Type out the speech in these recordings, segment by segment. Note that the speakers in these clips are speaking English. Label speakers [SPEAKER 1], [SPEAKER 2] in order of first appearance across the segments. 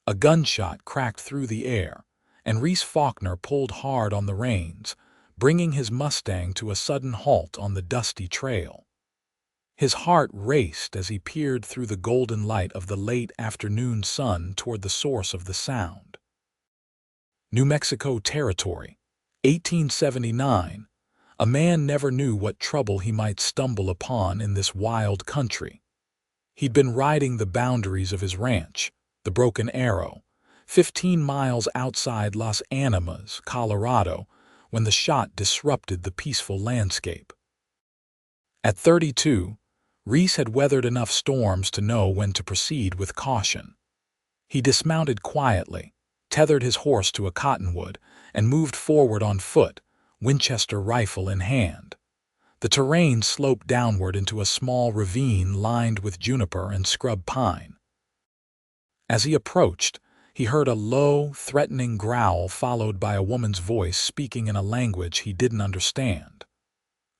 [SPEAKER 1] A gunshot cracked through the air, and Reese Faulkner pulled hard on the reins, bringing his Mustang to a sudden halt on the dusty trail. His heart raced as he peered through the golden light of the late afternoon sun toward the source of the sound. New Mexico Territory, 1879. A man never knew what trouble he might stumble upon in this wild country. He'd been riding the boundaries of his ranch, the Broken Arrow, 15 miles outside Las Animas, Colorado, when the shot disrupted the peaceful landscape. At 32, Reese had weathered enough storms to know when to proceed with caution. He dismounted quietly, tethered his horse to a cottonwood, and moved forward on foot, Winchester rifle in hand. The terrain sloped downward into a small ravine lined with juniper and scrub pine. As he approached, he heard a low, threatening growl followed by a woman's voice speaking in a language he didn't understand.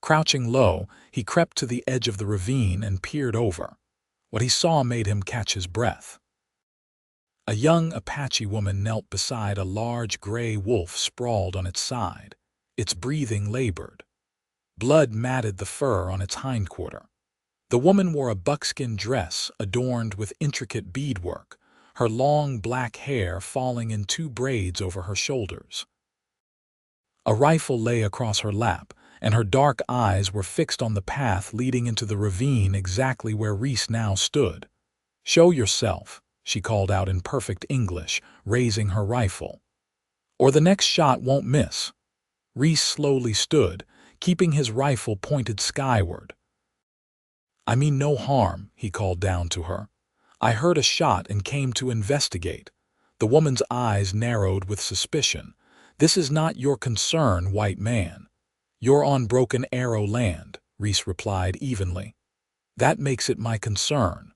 [SPEAKER 1] Crouching low, he crept to the edge of the ravine and peered over. What he saw made him catch his breath. A young Apache woman knelt beside a large gray wolf sprawled on its side, its breathing labored. Blood matted the fur on its hindquarter. The woman wore a buckskin dress adorned with intricate beadwork, her long black hair falling in 2 braids over her shoulders. A rifle lay across her lap, and her dark eyes were fixed on the path leading into the ravine exactly where Reese now stood. "Show yourself," she called out in perfect English, raising her rifle. "Or the next shot won't miss." Reese slowly stood, keeping his rifle pointed skyward. "I mean no harm," he called down to her. "I heard a shot and came to investigate." The woman's eyes narrowed with suspicion. "This is not your concern, white man." "You're on Broken Arrow land," Reese replied evenly. "That makes it my concern."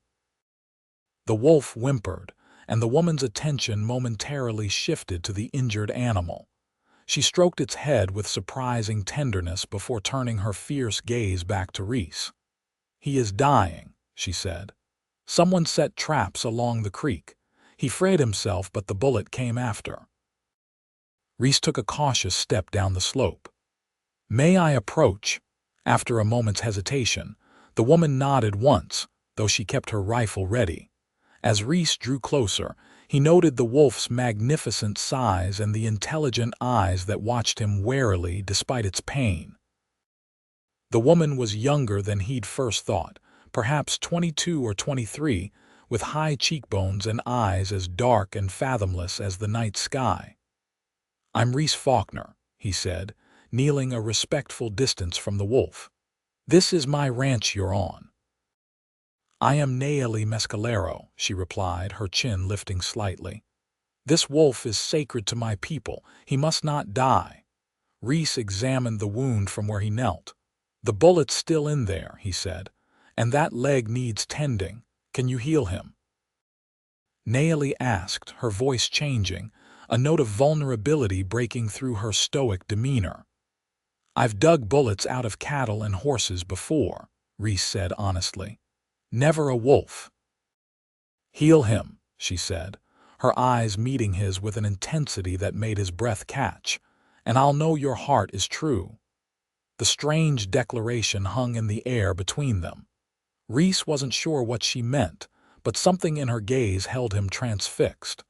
[SPEAKER 1] The wolf whimpered, and the woman's attention momentarily shifted to the injured animal. She stroked its head with surprising tenderness before turning her fierce gaze back to Reese. "He is dying," she said. "Someone set traps along the creek. He freed himself, but the bullet came after." Reese took a cautious step down the slope. "May I approach?" After a moment's hesitation, the woman nodded once, though she kept her rifle ready. As Reese drew closer, he noted the wolf's magnificent size and the intelligent eyes that watched him warily despite its pain. The woman was younger than he'd first thought, perhaps 22 or 23, with high cheekbones and eyes as dark and fathomless as the night sky. "I'm Reese Faulkner," he said, kneeling a respectful distance from the wolf. "This is my ranch you're on." "I am Nayeli Mescalero," she replied, her chin lifting slightly. "This wolf is sacred to my people. He must not die." Reese examined the wound from where he knelt. "The bullet's still in there," he said, "and that leg needs tending. Can you heal him?" Nayeli asked, her voice changing, a note of vulnerability breaking through her stoic demeanor. "I've dug bullets out of cattle and horses before," Reese said honestly. "Never a wolf." "Heal him," she said, her eyes meeting his with an intensity that made his breath catch, "and I'll know your heart is true." The strange declaration hung in the air between them. Reese wasn't sure what she meant, but something in her gaze held him transfixed.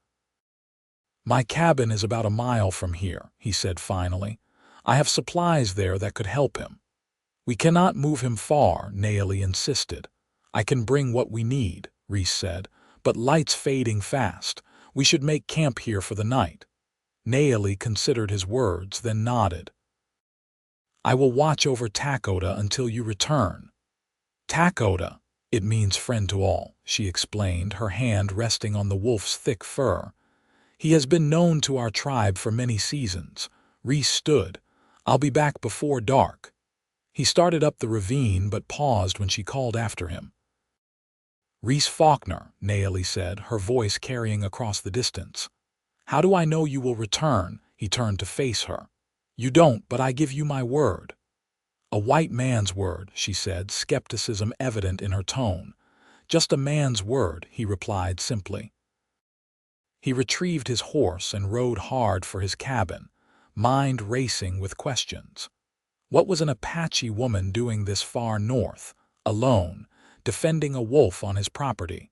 [SPEAKER 1] "My cabin is about a mile from here," he said finally. "I have supplies there that could help him." "We cannot move him far," Nayeli insisted. "I can bring what we need," Reese said, "but light's fading fast. We should make camp here for the night." Nayeli considered his words, then nodded. "I will watch over Takoda until you return." "Takoda, it means friend to all," she explained, her hand resting on the wolf's thick fur. "He has been known to our tribe for many seasons." Reese stood. "I'll be back before dark." He started up the ravine but paused when she called after him. "Reese Faulkner," Nayeli said, her voice carrying across the distance. "How do I know you will return?" He turned to face her. "You don't, but I give you my word." "A white man's word," she said, skepticism evident in her tone. "Just a man's word," he replied simply. He retrieved his horse and rode hard for his cabin, mind racing with questions. What was an Apache woman doing this far north, alone, defending a wolf on his property?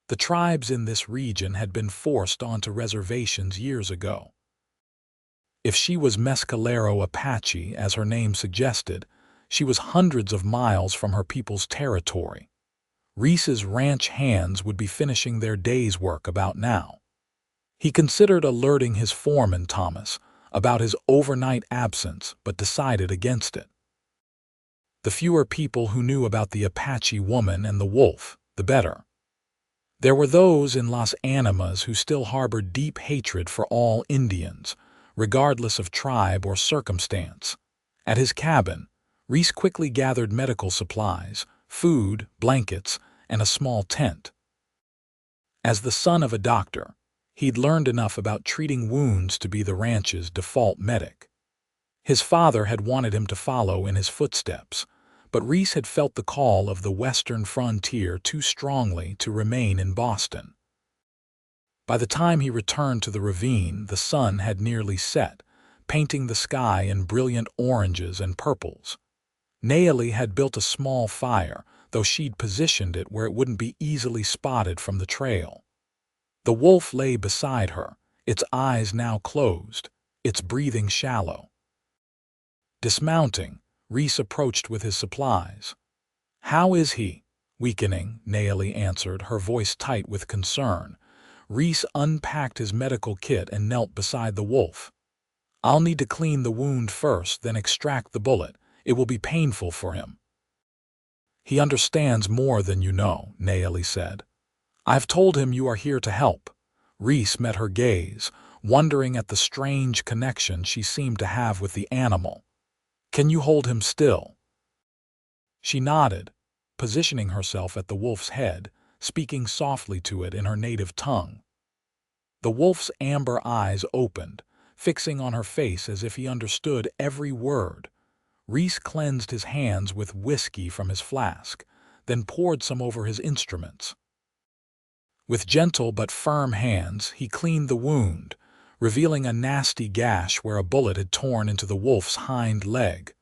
[SPEAKER 1] The tribes in this region had been forced onto reservations years ago. If she was Mescalero Apache, as her name suggested, she was hundreds of miles from her people's territory. Reese's ranch hands would be finishing their day's work about now. He considered alerting his foreman, Thomas, about his overnight absence, but decided against it. The fewer people who knew about the Apache woman and the wolf, the better. There were those in Las Animas who still harbored deep hatred for all Indians, regardless of tribe or circumstance. At his cabin, Reese quickly gathered medical supplies, food, blankets, and a small tent. As the son of a doctor, he'd learned enough about treating wounds to be the ranch's default medic. His father had wanted him to follow in his footsteps, but Reese had felt the call of the western frontier too strongly to remain in Boston. By the time he returned to the ravine, the sun had nearly set, painting the sky in brilliant oranges and purples. Nayeli had built a small fire, though she'd positioned it where it wouldn't be easily spotted from the trail. The wolf lay beside her, its eyes now closed, its breathing shallow. Dismounting, Reese approached with his supplies. "How is he?" "Weakening," Nayeli answered, her voice tight with concern. Reese unpacked his medical kit and knelt beside the wolf. "I'll need to clean the wound first, then extract the bullet. It will be painful for him." "He understands more than you know," Nayeli said. "I've told him you are here to help." Reese met her gaze, wondering at the strange connection she seemed to have with the animal. "Can you hold him still?" She nodded, positioning herself at the wolf's head, speaking softly to it in her native tongue. The wolf's amber eyes opened, fixing on her face as if he understood every word. Reese cleansed his hands with whiskey from his flask, then poured some over his instruments. With gentle but firm hands, he cleaned the wound, revealing a nasty gash where a bullet had torn into the wolf's hind leg.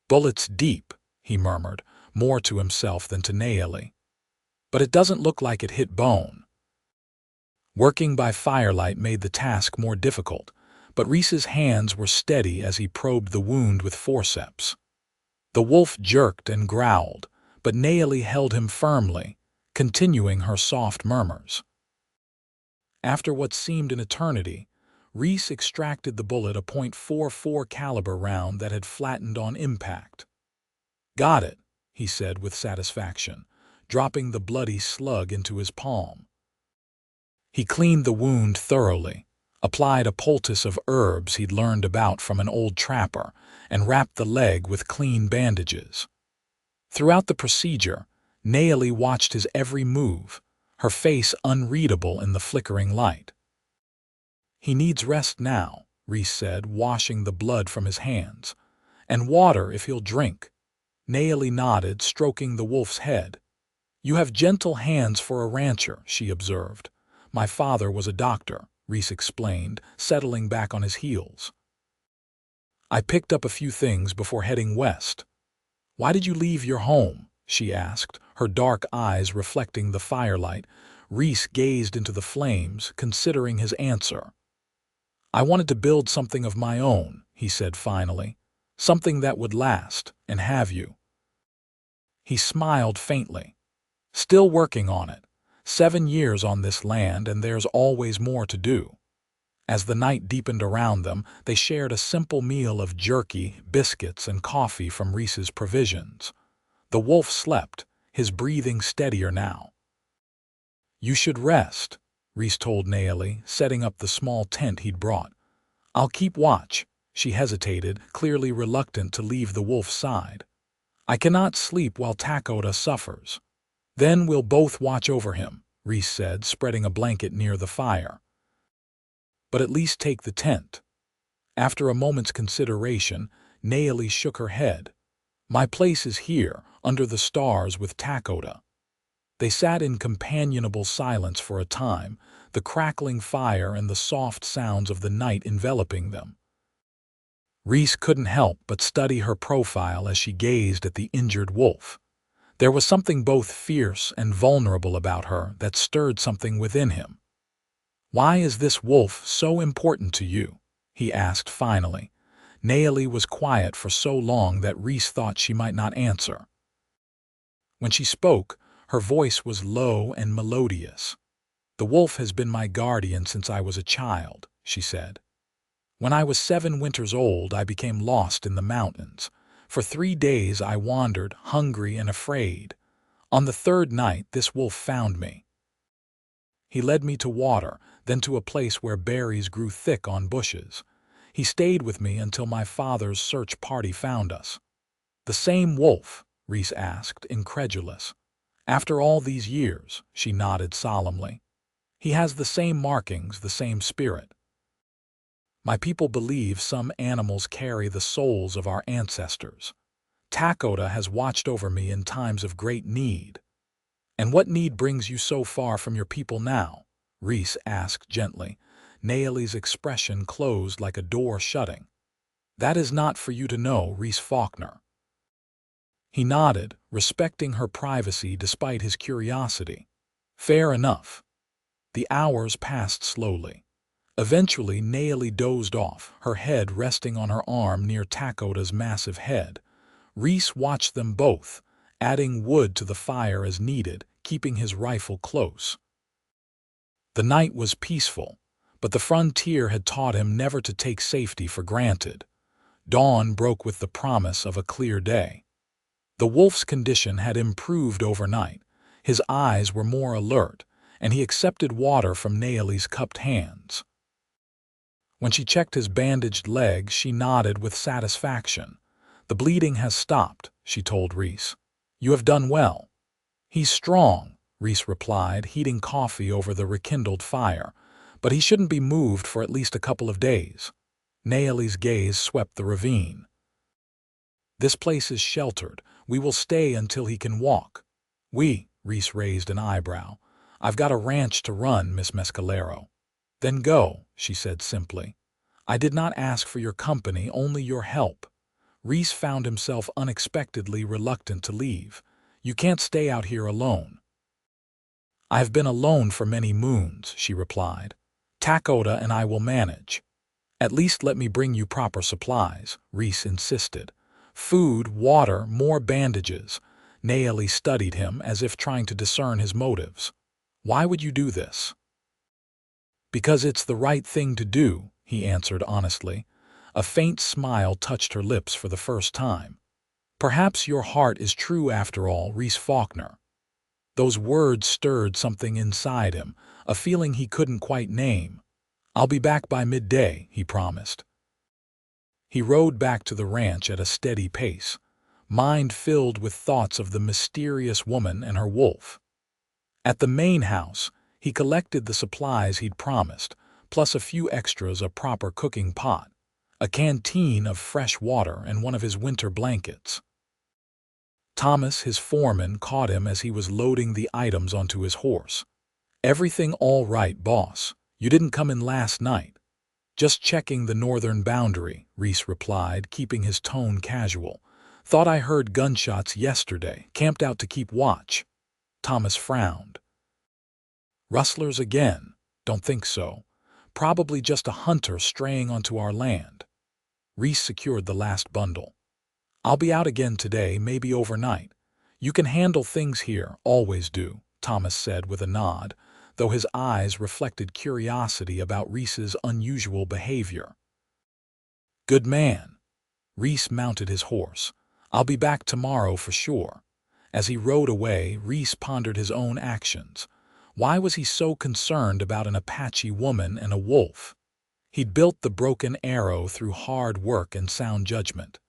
[SPEAKER 1] "Bullets deep," he murmured, more to himself than to Nayeli. "But it doesn't look like it hit bone." Working by firelight made the task more difficult, but Reese's hands were steady as he probed the wound with forceps. The wolf jerked and growled, but Nayeli held him firmly, continuing her soft murmurs. After what seemed an eternity, Reese extracted the bullet, a .44 caliber round that had flattened on impact. "Got it," he said with satisfaction, dropping the bloody slug into his palm. He cleaned the wound thoroughly, applied a poultice of herbs he'd learned about from an old trapper, and wrapped the leg with clean bandages. Throughout the procedure, Nayeli watched his every move, her face unreadable in the flickering light. "He needs rest now," Reese said, washing the blood from his hands. "And water if he'll drink." Nayeli nodded, stroking the wolf's head. "You have gentle hands for a rancher," she observed. "My father was a doctor," Reese explained, settling back on his heels. "I picked up a few things before heading west." "Why did you leave your home?" she asked, her dark eyes reflecting the firelight. Reese gazed into the flames, considering his answer. "I wanted to build something of my own," he said finally. "Something that would last, and have you." He smiled faintly. "Still working on it. 7 years on this land, and there's always more to do." As the night deepened around them, they shared a simple meal of jerky, biscuits, and coffee from Reese's provisions. The wolf slept, his breathing steadier now. "You should rest," Reese told Nayeli, setting up the small tent he'd brought. "I'll keep watch." She hesitated, clearly reluctant to leave the wolf's side. "I cannot sleep while Takota suffers." "Then we'll both watch over him," Reese said, spreading a blanket near the fire. "But at least take the tent." After a moment's consideration, Nayeli shook her head. "My place is here, under the stars with Takota." They sat in companionable silence for a time, the crackling fire and the soft sounds of the night enveloping them. Reese couldn't help but study her profile as she gazed at the injured wolf. There was something both fierce and vulnerable about her that stirred something within him. "Why is this wolf so important to you?" he asked finally. Nayeli was quiet for so long that Reese thought she might not answer. When she spoke, her voice was low and melodious. "The wolf has been my guardian since I was a child," she said. "When I was 7 winters old, I became lost in the mountains. For 3 days I wandered, hungry and afraid. On the 3rd night, this wolf found me. He led me to water, then to a place where berries grew thick on bushes. He stayed with me until my father's search party found us." "The same wolf?" Reese asked, incredulous. "After all these years," she nodded solemnly. "He has the same markings, the same spirit. My people believe some animals carry the souls of our ancestors. Takoda has watched over me in times of great need." "And what need brings you so far from your people now?" Reese asked gently. Nayeli's expression closed like a door shutting. "That is not for you to know, Reese Faulkner." He nodded, respecting her privacy despite his curiosity. "Fair enough." The hours passed slowly. Eventually, Nayeli dozed off, her head resting on her arm near Takoda's massive head. Reese watched them both, adding wood to the fire as needed, keeping his rifle close. The night was peaceful, but the frontier had taught him never to take safety for granted. Dawn broke with the promise of a clear day. The wolf's condition had improved overnight. His eyes were more alert, and he accepted water from Nayeli's cupped hands. When she checked his bandaged leg, she nodded with satisfaction. "The bleeding has stopped," she told Reese. "You have done well." "He's strong," Reese replied, heating coffee over the rekindled fire, "but he shouldn't be moved for at least a couple of days." Nayeli's gaze swept the ravine. "This place is sheltered. We will stay until he can walk." Reese raised an eyebrow. "I've got a ranch to run, Miss Mescalero." "Then go," she said simply. "I did not ask for your company, only your help." Reese found himself unexpectedly reluctant to leave. "You can't stay out here alone." "I have been alone for many moons," she replied. "Takoda and I will manage." "At least let me bring you proper supplies," Reese insisted. "Food, water, more bandages." Nayeli studied him as if trying to discern his motives. "Why would you do this?" "Because it's the right thing to do," he answered honestly. A faint smile touched her lips for the first time. "Perhaps your heart is true after all, Reese Faulkner." Those words stirred something inside him, a feeling he couldn't quite name. "I'll be back by midday," he promised. He rode back to the ranch at a steady pace, mind filled with thoughts of the mysterious woman and her wolf. At the main house, he collected the supplies he'd promised, plus a few extras: a proper cooking pot, a canteen of fresh water, and one of his winter blankets. Thomas, his foreman, caught him as he was loading the items onto his horse. "Everything all right, boss? You didn't come in last night?" "Just checking the northern boundary," Reese replied, keeping his tone casual. "Thought I heard gunshots yesterday. Camped out to keep watch." Thomas frowned. "Rustlers again?" "Don't think so. Probably just a hunter straying onto our land." Reese secured the last bundle. "I'll be out again today, maybe overnight. You can handle things here, always do," Thomas said with a nod, though his eyes reflected curiosity about Reese's unusual behavior. "Good man." Reese mounted his horse. "I'll be back tomorrow for sure." As he rode away, Reese pondered his own actions. Why was he so concerned about an Apache woman and a wolf? He'd built the broken arrow through hard work and sound judgment.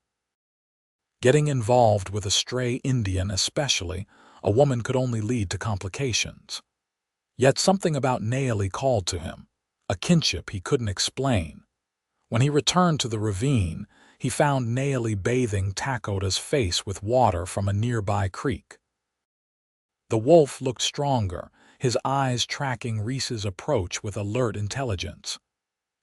[SPEAKER 1] Getting involved with a stray Indian, especially a woman, could only lead to complications. Yet something about Nayeli called to him, a kinship he couldn't explain. When he returned to the ravine, he found Nayeli bathing Takoda's face with water from a nearby creek. The wolf looked stronger, his eyes tracking Reese's approach with alert intelligence.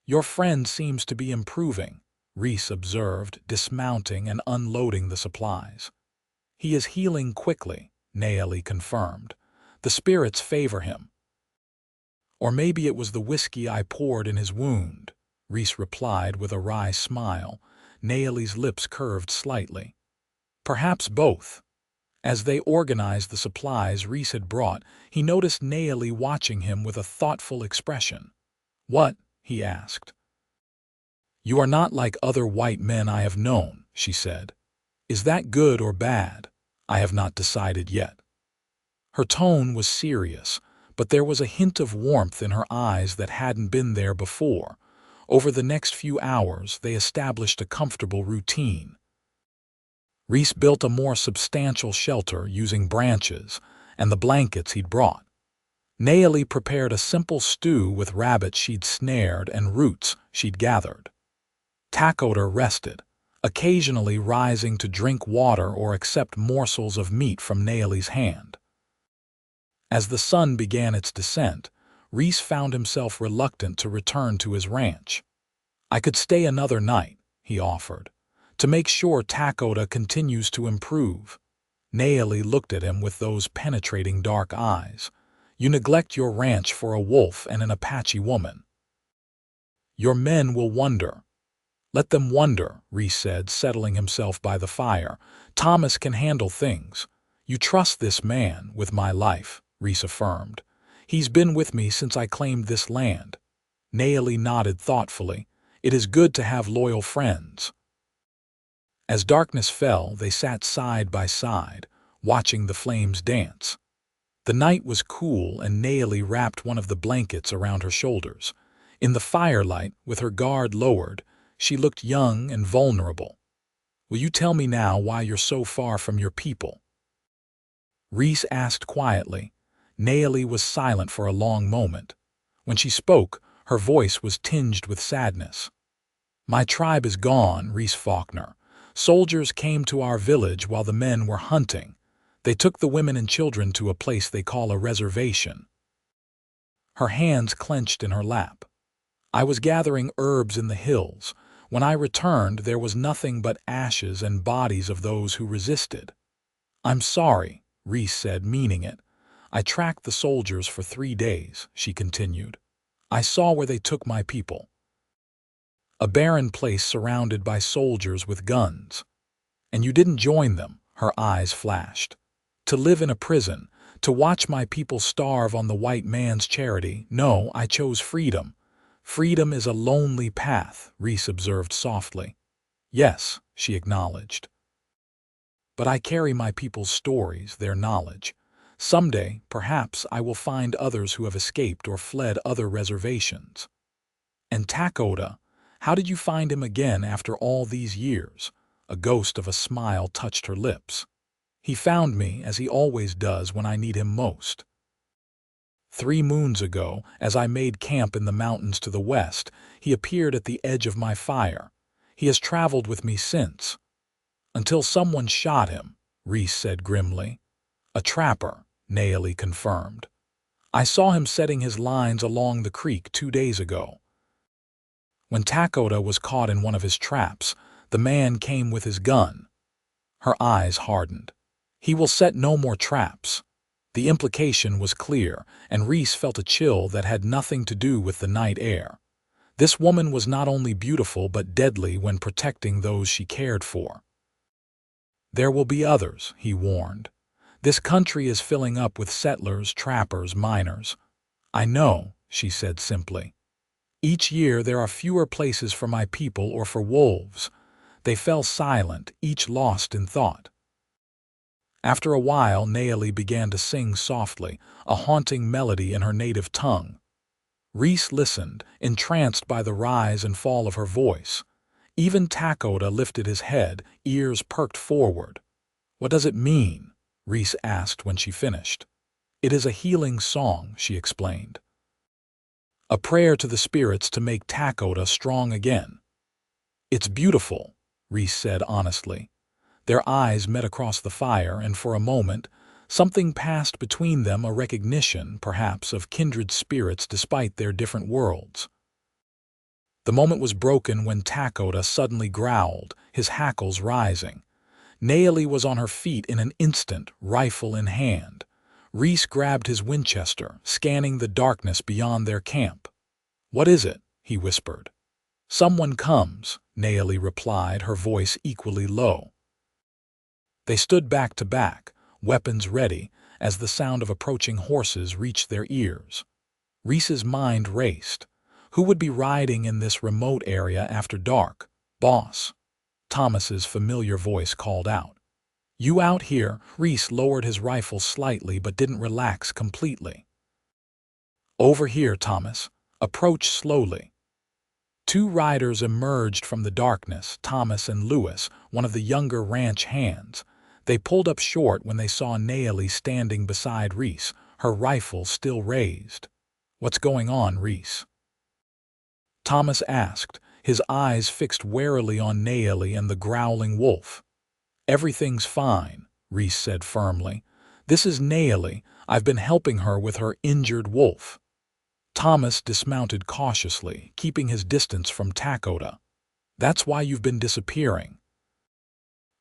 [SPEAKER 1] "Your friend seems to be improving," Reese observed, dismounting and unloading the supplies. "He is healing quickly," Nayeli confirmed. "The spirits favor him." "Or maybe it was the whiskey I poured in his wound," Reese replied with a wry smile. Nayeli's lips curved slightly. "Perhaps both." As they organized the supplies Reese had brought, he noticed Nayeli watching him with a thoughtful expression. "What?" he asked. "You are not like other white men I have known," she said. "Is that good or bad? I have not decided yet." Her tone was serious, but there was a hint of warmth in her eyes that hadn't been there before. Over the next few hours, they established a comfortable routine. Reese built a more substantial shelter using branches and the blankets he'd brought. Nayeli prepared a simple stew with rabbits she'd snared and roots she'd gathered. Takoda rested, occasionally rising to drink water or accept morsels of meat from Nayeli's hand. As the sun began its descent, Reese found himself reluctant to return to his ranch. "I could stay another night," he offered, "to make sure Takoda continues to improve." Nayeli looked at him with those penetrating dark eyes. "You neglect your ranch for a wolf and an Apache woman. Your men will wonder." "Let them wonder," Reese said, settling himself by the fire. "Thomas can handle things." "You trust this man with my life," Reese affirmed. "He's been with me since I claimed this land." Nayeli nodded thoughtfully. "It is good to have loyal friends." As darkness fell, they sat side by side, watching the flames dance. The night was cool, and Nayeli wrapped one of the blankets around her shoulders. In the firelight, with her guard lowered, she looked young and vulnerable. "Will you tell me now why you're so far from your people?" Reese asked quietly. Nayeli was silent for a long moment. When she spoke, her voice was tinged with sadness. "My tribe is gone, Reese Faulkner. Soldiers came to our village while the men were hunting. They took the women and children to a place they call a reservation." Her hands clenched in her lap. "I was gathering herbs in the hills. When I returned, there was nothing but ashes and bodies of those who resisted." "I'm sorry," Reese said, meaning it. "I tracked the soldiers for 3 days," she continued. "I saw where they took my people. A barren place surrounded by soldiers with guns. And you didn't join them," her eyes flashed. "To live in a prison, to watch my people starve on the white man's charity. No, I chose freedom." "Freedom is a lonely path," Reese observed softly. "Yes," she acknowledged. "But I carry my people's stories, their knowledge. Someday, perhaps, I will find others who have escaped or fled other reservations." "And Takoda, how did you find him again after all these years?" A ghost of a smile touched her lips. "He found me, as he always does when I need him most. 3 moons ago, as I made camp in the mountains to the west, he appeared at the edge of my fire. He has traveled with me since." "Until someone shot him," Reese said grimly. "A trapper," Nayeli confirmed. "I saw him setting his lines along the creek 2 days ago. When Takoda was caught in one of his traps, the man came with his gun." Her eyes hardened. "He will set no more traps." The implication was clear, and Reese felt a chill that had nothing to do with the night air. This woman was not only beautiful but deadly when protecting those she cared for. "There will be others," he warned. "This country is filling up with settlers, trappers, miners." "I know," she said simply. "Each year there are fewer places for my people or for wolves." They fell silent, each lost in thought. After a while, Nayeli began to sing softly, a haunting melody in her native tongue. Reese listened, entranced by the rise and fall of her voice. Even Takoda lifted his head, ears perked forward. "What does it mean?" Reese asked when she finished. "It is a healing song," she explained. "A prayer to the spirits to make Takoda strong again." "It's beautiful," Reese said honestly. Their eyes met across the fire, and for a moment, Something passed between them, a recognition, perhaps, of kindred spirits despite their different worlds. The moment was broken when Takoda suddenly growled, his hackles rising. Nayeli was on her feet in an instant, rifle in hand. Reese grabbed his Winchester, scanning the darkness beyond their camp. "What is it?" he whispered. "Someone comes," Nayeli replied, her voice equally low. They stood back to back, weapons ready, as the sound of approaching horses reached their ears. Reese's mind raced. Who would be riding in this remote area after dark? "Boss," Thomas's familiar voice called out. "You out here?" Reese lowered his rifle slightly but didn't relax completely. "Over here, Thomas. Approach slowly." Two riders emerged from the darkness, Thomas and Lewis, one of the younger ranch hands. They pulled up short when they saw Nayeli standing beside Reese, her rifle still raised. "What's going on, Reese?" Thomas asked, his eyes fixed warily on Nayeli and the growling wolf. "Everything's fine," Reese said firmly. "This is Nayeli. I've been helping her with her injured wolf." Thomas dismounted cautiously, keeping his distance from Takoda. "That's why you've been disappearing."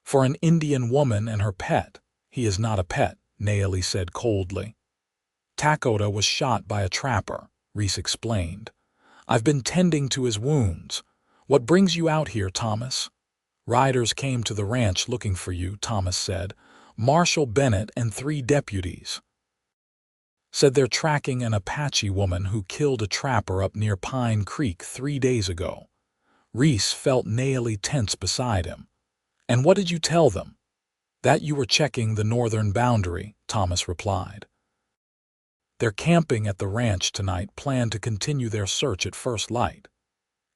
[SPEAKER 1] "For an Indian woman and her pet." "He is not a pet," Nayeli said coldly. "Takoda was shot by a trapper," Reese explained. "I've been tending to his wounds. What brings you out here, Thomas?" "Riders came to the ranch looking for you," Thomas said. "Marshal Bennett and 3 deputies. Said they're tracking an Apache woman who killed a trapper up near Pine Creek 3 days ago." Reese felt Nayeli tense beside him. "And what did you tell them?" "That you were checking the northern boundary," Thomas replied. "They're camping at the ranch tonight, plan to continue their search at first light."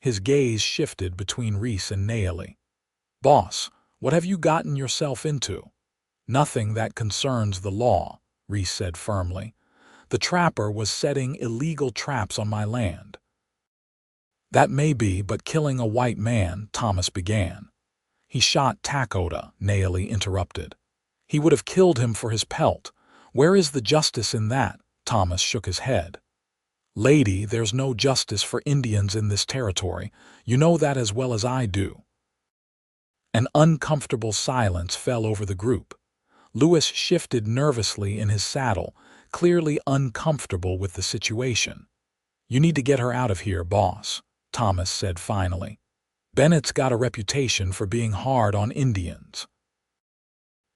[SPEAKER 1] His gaze shifted between Reese and Nayeli. "Boss, what have you gotten yourself into?" "Nothing that concerns the law," Reese said firmly. "The trapper was setting illegal traps on my land." "That may be, but killing a white man," Thomas began. "He shot Takoda," Nayeli interrupted. "He would have killed him for his pelt. Where is the justice in that?" Thomas shook his head. "Lady, there's no justice for Indians in this territory. You know that as well as I do." An uncomfortable silence fell over the group. Lewis shifted nervously in his saddle, clearly uncomfortable with the situation. "You need to get her out of here, boss," Thomas said finally. "Bennett's got a reputation for being hard on Indians."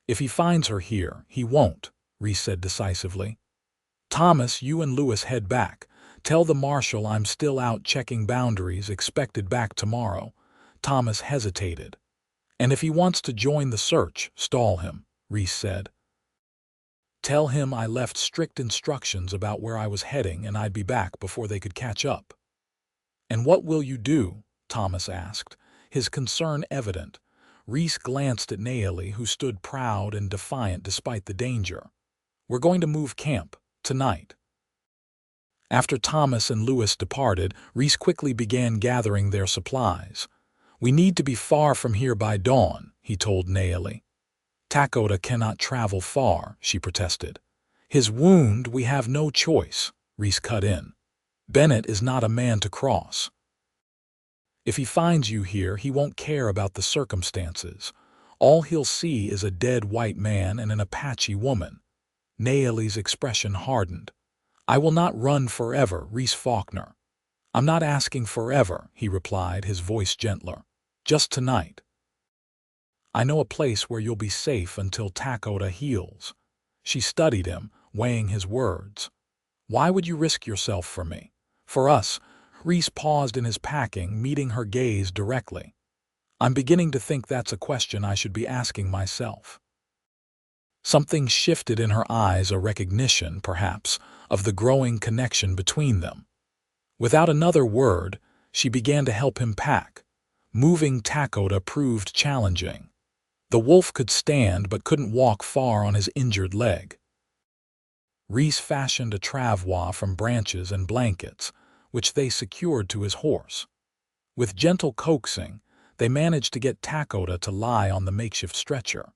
[SPEAKER 1] "If he finds her here, he won't," Reese said decisively. "Thomas, you and Lewis head back. Tell the marshal I'm still out checking boundaries, expected back tomorrow." Thomas hesitated. "And if he wants to join the search, stall him," Reese said. "Tell him I left strict instructions about where I was heading and I'd be back before they could catch up." "And what will you do?" Thomas asked, his concern evident. Reese glanced at Nayeli, who stood proud and defiant despite the danger. "We're going to move camp, tonight." After Thomas and Lewis departed, Reese quickly began gathering their supplies. "We need to be far from here by dawn," he told Nayeli. "Takoda cannot travel far," she protested. "His wound, we have no choice," Reese cut in. "Bennett is not a man to cross. If he finds you here, he won't care about the circumstances. All he'll see is a dead white man and an Apache woman." Nayeli's expression hardened. "I will not run forever, Reese Faulkner." "I'm not asking forever," he replied, his voice gentler. "Just tonight. I know a place where you'll be safe until Takoda heals." She studied him, weighing his words. "Why would you risk yourself for me?" "For us." Reese paused in his packing, meeting her gaze directly. "I'm beginning to think that's a question I should be asking myself." Something shifted in her eyes, a recognition, perhaps, of the growing connection between them. Without another word, she began to help him pack. Moving Takoda proved challenging. The wolf could stand but couldn't walk far on his injured leg. Reese fashioned a travois from branches and blankets, which they secured to his horse. With gentle coaxing, they managed to get Takoda to lie on the makeshift stretcher.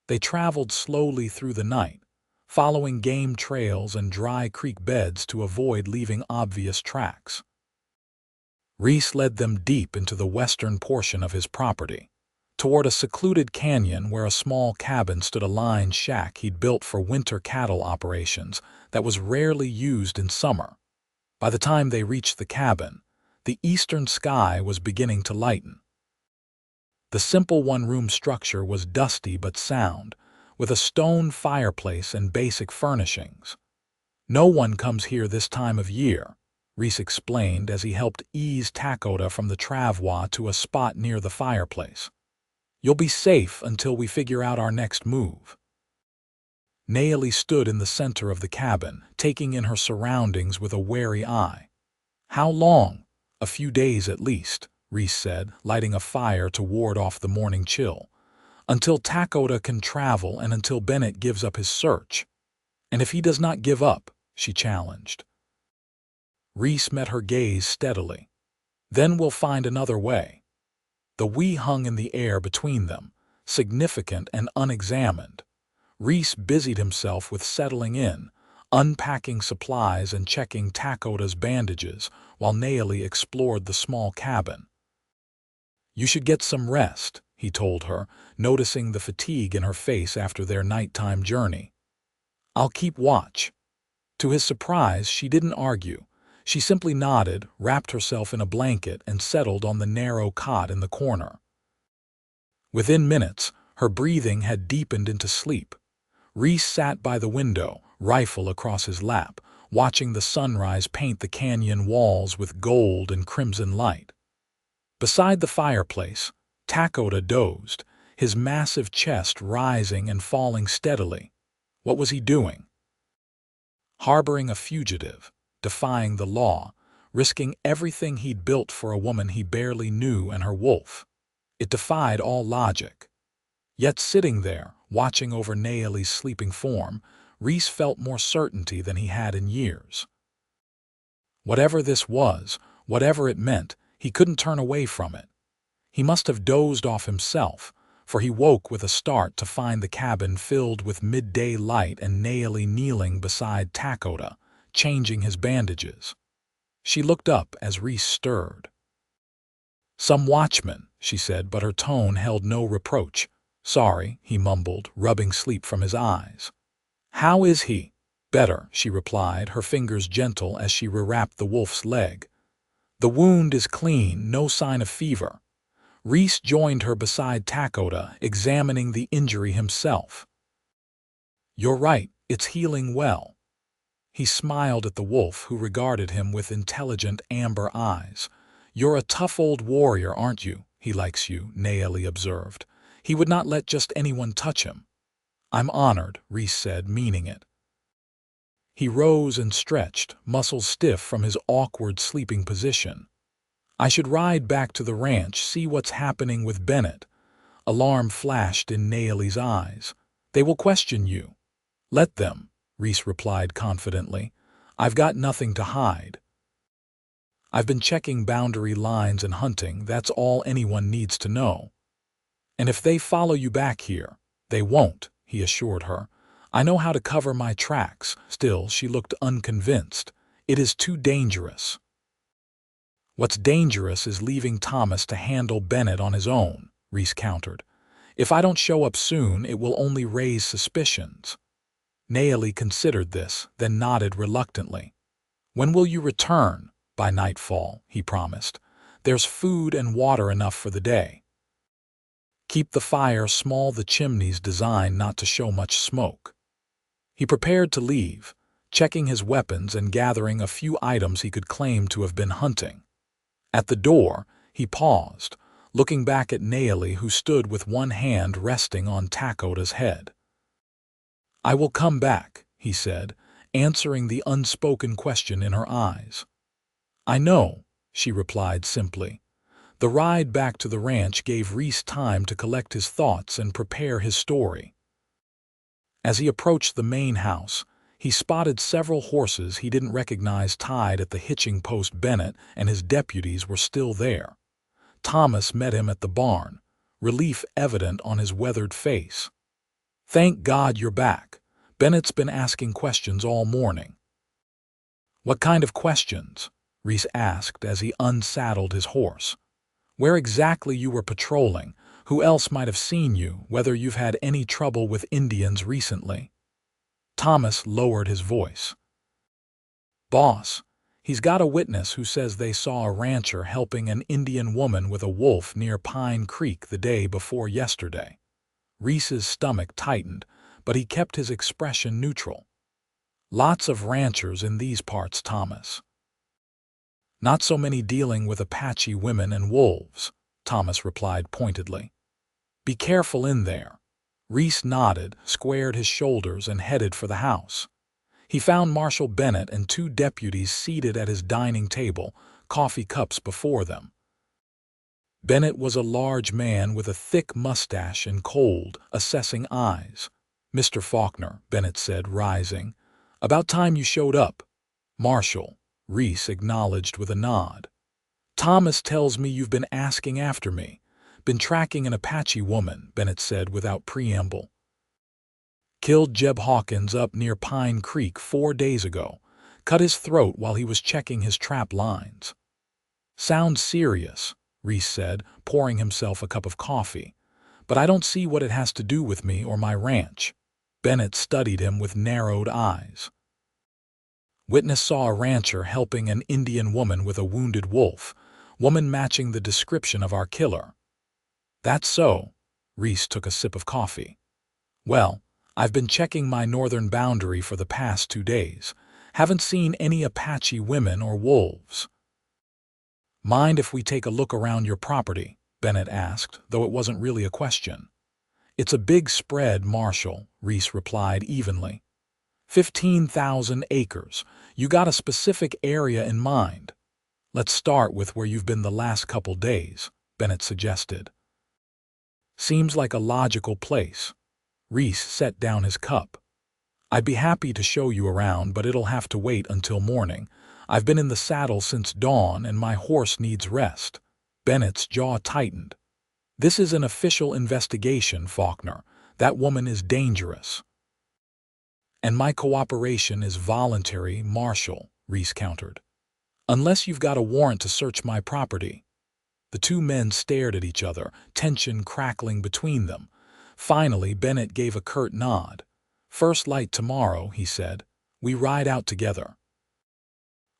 [SPEAKER 1] They traveled slowly through the night, following game trails and dry creek beds to avoid leaving obvious tracks. Reese led them deep into the western portion of his property, toward a secluded canyon where a small cabin stood, a lined shack he'd built for winter cattle operations that was rarely used in summer. By the time they reached the cabin, the eastern sky was beginning to lighten. The simple one-room structure was dusty but sound, with a stone fireplace and basic furnishings. "No one comes here this time of year," Reese explained as he helped ease Takoda from the travois to a spot near the fireplace. "You'll be safe until we figure out our next move." Nayeli stood in the center of the cabin, taking in her surroundings with a wary eye. "How long?" "A few days at least," Reese said, lighting a fire to ward off the morning chill. "Until Takoda can travel and until Bennett gives up his search." "And if he does not give up?" she challenged. Reese met her gaze steadily. "Then we'll find another way." The "we" hung in the air between them, significant and unexamined. Reese busied himself with settling in, unpacking supplies and checking Takoda's bandages, while Nayeli explored the small cabin. "You should get some rest," he told her, noticing the fatigue in her face after their nighttime journey. "I'll keep watch." To his surprise, she didn't argue. She simply nodded, wrapped herself in a blanket, and settled on the narrow cot in the corner. Within minutes, her breathing had deepened into sleep. Reese sat by the window, rifle across his lap, watching the sunrise paint the canyon walls with gold and crimson light. Beside the fireplace, Takoda dozed, his massive chest rising and falling steadily. What was he doing? Harboring a fugitive, defying the law, risking everything he'd built for a woman he barely knew and her wolf. It defied all logic. Yet sitting there, watching over Nayeli's sleeping form, Reese felt more certainty than he had in years. Whatever this was, whatever it meant, he couldn't turn away from it. He must have dozed off himself, for he woke with a start to find the cabin filled with midday light and Nayeli kneeling beside Takoda, changing his bandages. She looked up as Reese stirred. "Some watchman," she said, but her tone held no reproach. "Sorry," he mumbled, rubbing sleep from his eyes. "How is he?" "Better," she replied, her fingers gentle as she rewrapped the wolf's leg. "The wound is clean, no sign of fever." Reese joined her beside Takoda, examining the injury himself. "You're right, it's healing well." He smiled at the wolf, who regarded him with intelligent amber eyes. "You're a tough old warrior, aren't you?" "He likes you," Nayeli observed. "He would not let just anyone touch him." "I'm honored," Reese said, meaning it. He rose and stretched, muscles stiff from his awkward sleeping position. "I should ride back to the ranch, see what's happening with Bennett." Alarm flashed in Nayeli's eyes. "They will question you." "Let them," Reese replied confidently. "I've got nothing to hide. I've been checking boundary lines and hunting, that's all anyone needs to know." "And if they follow you back here?" "They won't," he assured her. "I know how to cover my tracks." Still, she looked unconvinced. "It is too dangerous." "What's dangerous is leaving Thomas to handle Bennett on his own," Reese countered. "If I don't show up soon, it will only raise suspicions." Nayeli considered this, then nodded reluctantly. "When will you return?" "By nightfall," he promised. "There's food and water enough for the day. Keep the fire small, the chimney's designed not to show much smoke." He prepared to leave, checking his weapons and gathering a few items he could claim to have been hunting. At the door, he paused, looking back at Nayeli, who stood with one hand resting on Takoda's head. "I will come back," he said, answering the unspoken question in her eyes. "I know," she replied simply. The ride back to the ranch gave Reese time to collect his thoughts and prepare his story. As he approached the main house, he spotted several horses he didn't recognize tied at the hitching post. Bennett and his deputies were still there. Thomas met him at the barn, relief evident on his weathered face. "Thank God you're back. Bennett's been asking questions all morning. What kind of questions? Reese asked as he unsaddled his horse. Where exactly you were patrolling, who else might have seen you, whether you've had any trouble with Indians recently. Thomas lowered his voice. Boss, he's got a witness who says they saw a rancher helping an Indian woman with a wolf near Pine Creek the day before yesterday. Reese's stomach tightened, but he kept his expression neutral. Lots of ranchers in these parts, Thomas. Not so many dealing with Apache women and wolves, Thomas replied pointedly. Be careful in there. Reese nodded, squared his shoulders, and headed for the house. He found Marshal Bennett and two deputies seated at his dining table, coffee cups before them. Bennett was a large man with a thick mustache and cold, assessing eyes. Mr. Faulkner, Bennett said, rising. About time you showed up. Marshal, Reese acknowledged with a nod. Thomas tells me you've been asking after me. Been tracking an Apache woman, Bennett said without preamble. Killed Jeb Hawkins up near Pine Creek 4 days ago. Cut his throat while he was checking his trap lines. Sounds serious, Reese said, pouring himself a cup of coffee. But I don't see what it has to do with me or my ranch. Bennett studied him with narrowed eyes. Witness saw a rancher helping an Indian woman with a wounded wolf, woman matching the description of our killer. That's so. Reese took a sip of coffee. Well, I've been checking my northern boundary for the past 2 days. Haven't seen any Apache women or wolves. Mind if we take a look around your property? Bennett asked, though it wasn't really a question. It's a big spread, Marshal, Reese replied evenly. 15,000 acres. You got a specific area in mind. Let's start with where you've been the last couple days, Bennett suggested. Seems like a logical place. Reese set down his cup. I'd be happy to show you around, but it'll have to wait until morning. I've been in the saddle since dawn and my horse needs rest. Bennett's jaw tightened. This is an official investigation, Faulkner. That woman is dangerous. And my cooperation is voluntary, Marshal, Reese countered. Unless you've got a warrant to search my property. The two men stared at each other, tension crackling between them. Finally, Bennett gave a curt nod. First light tomorrow, he said. We ride out together.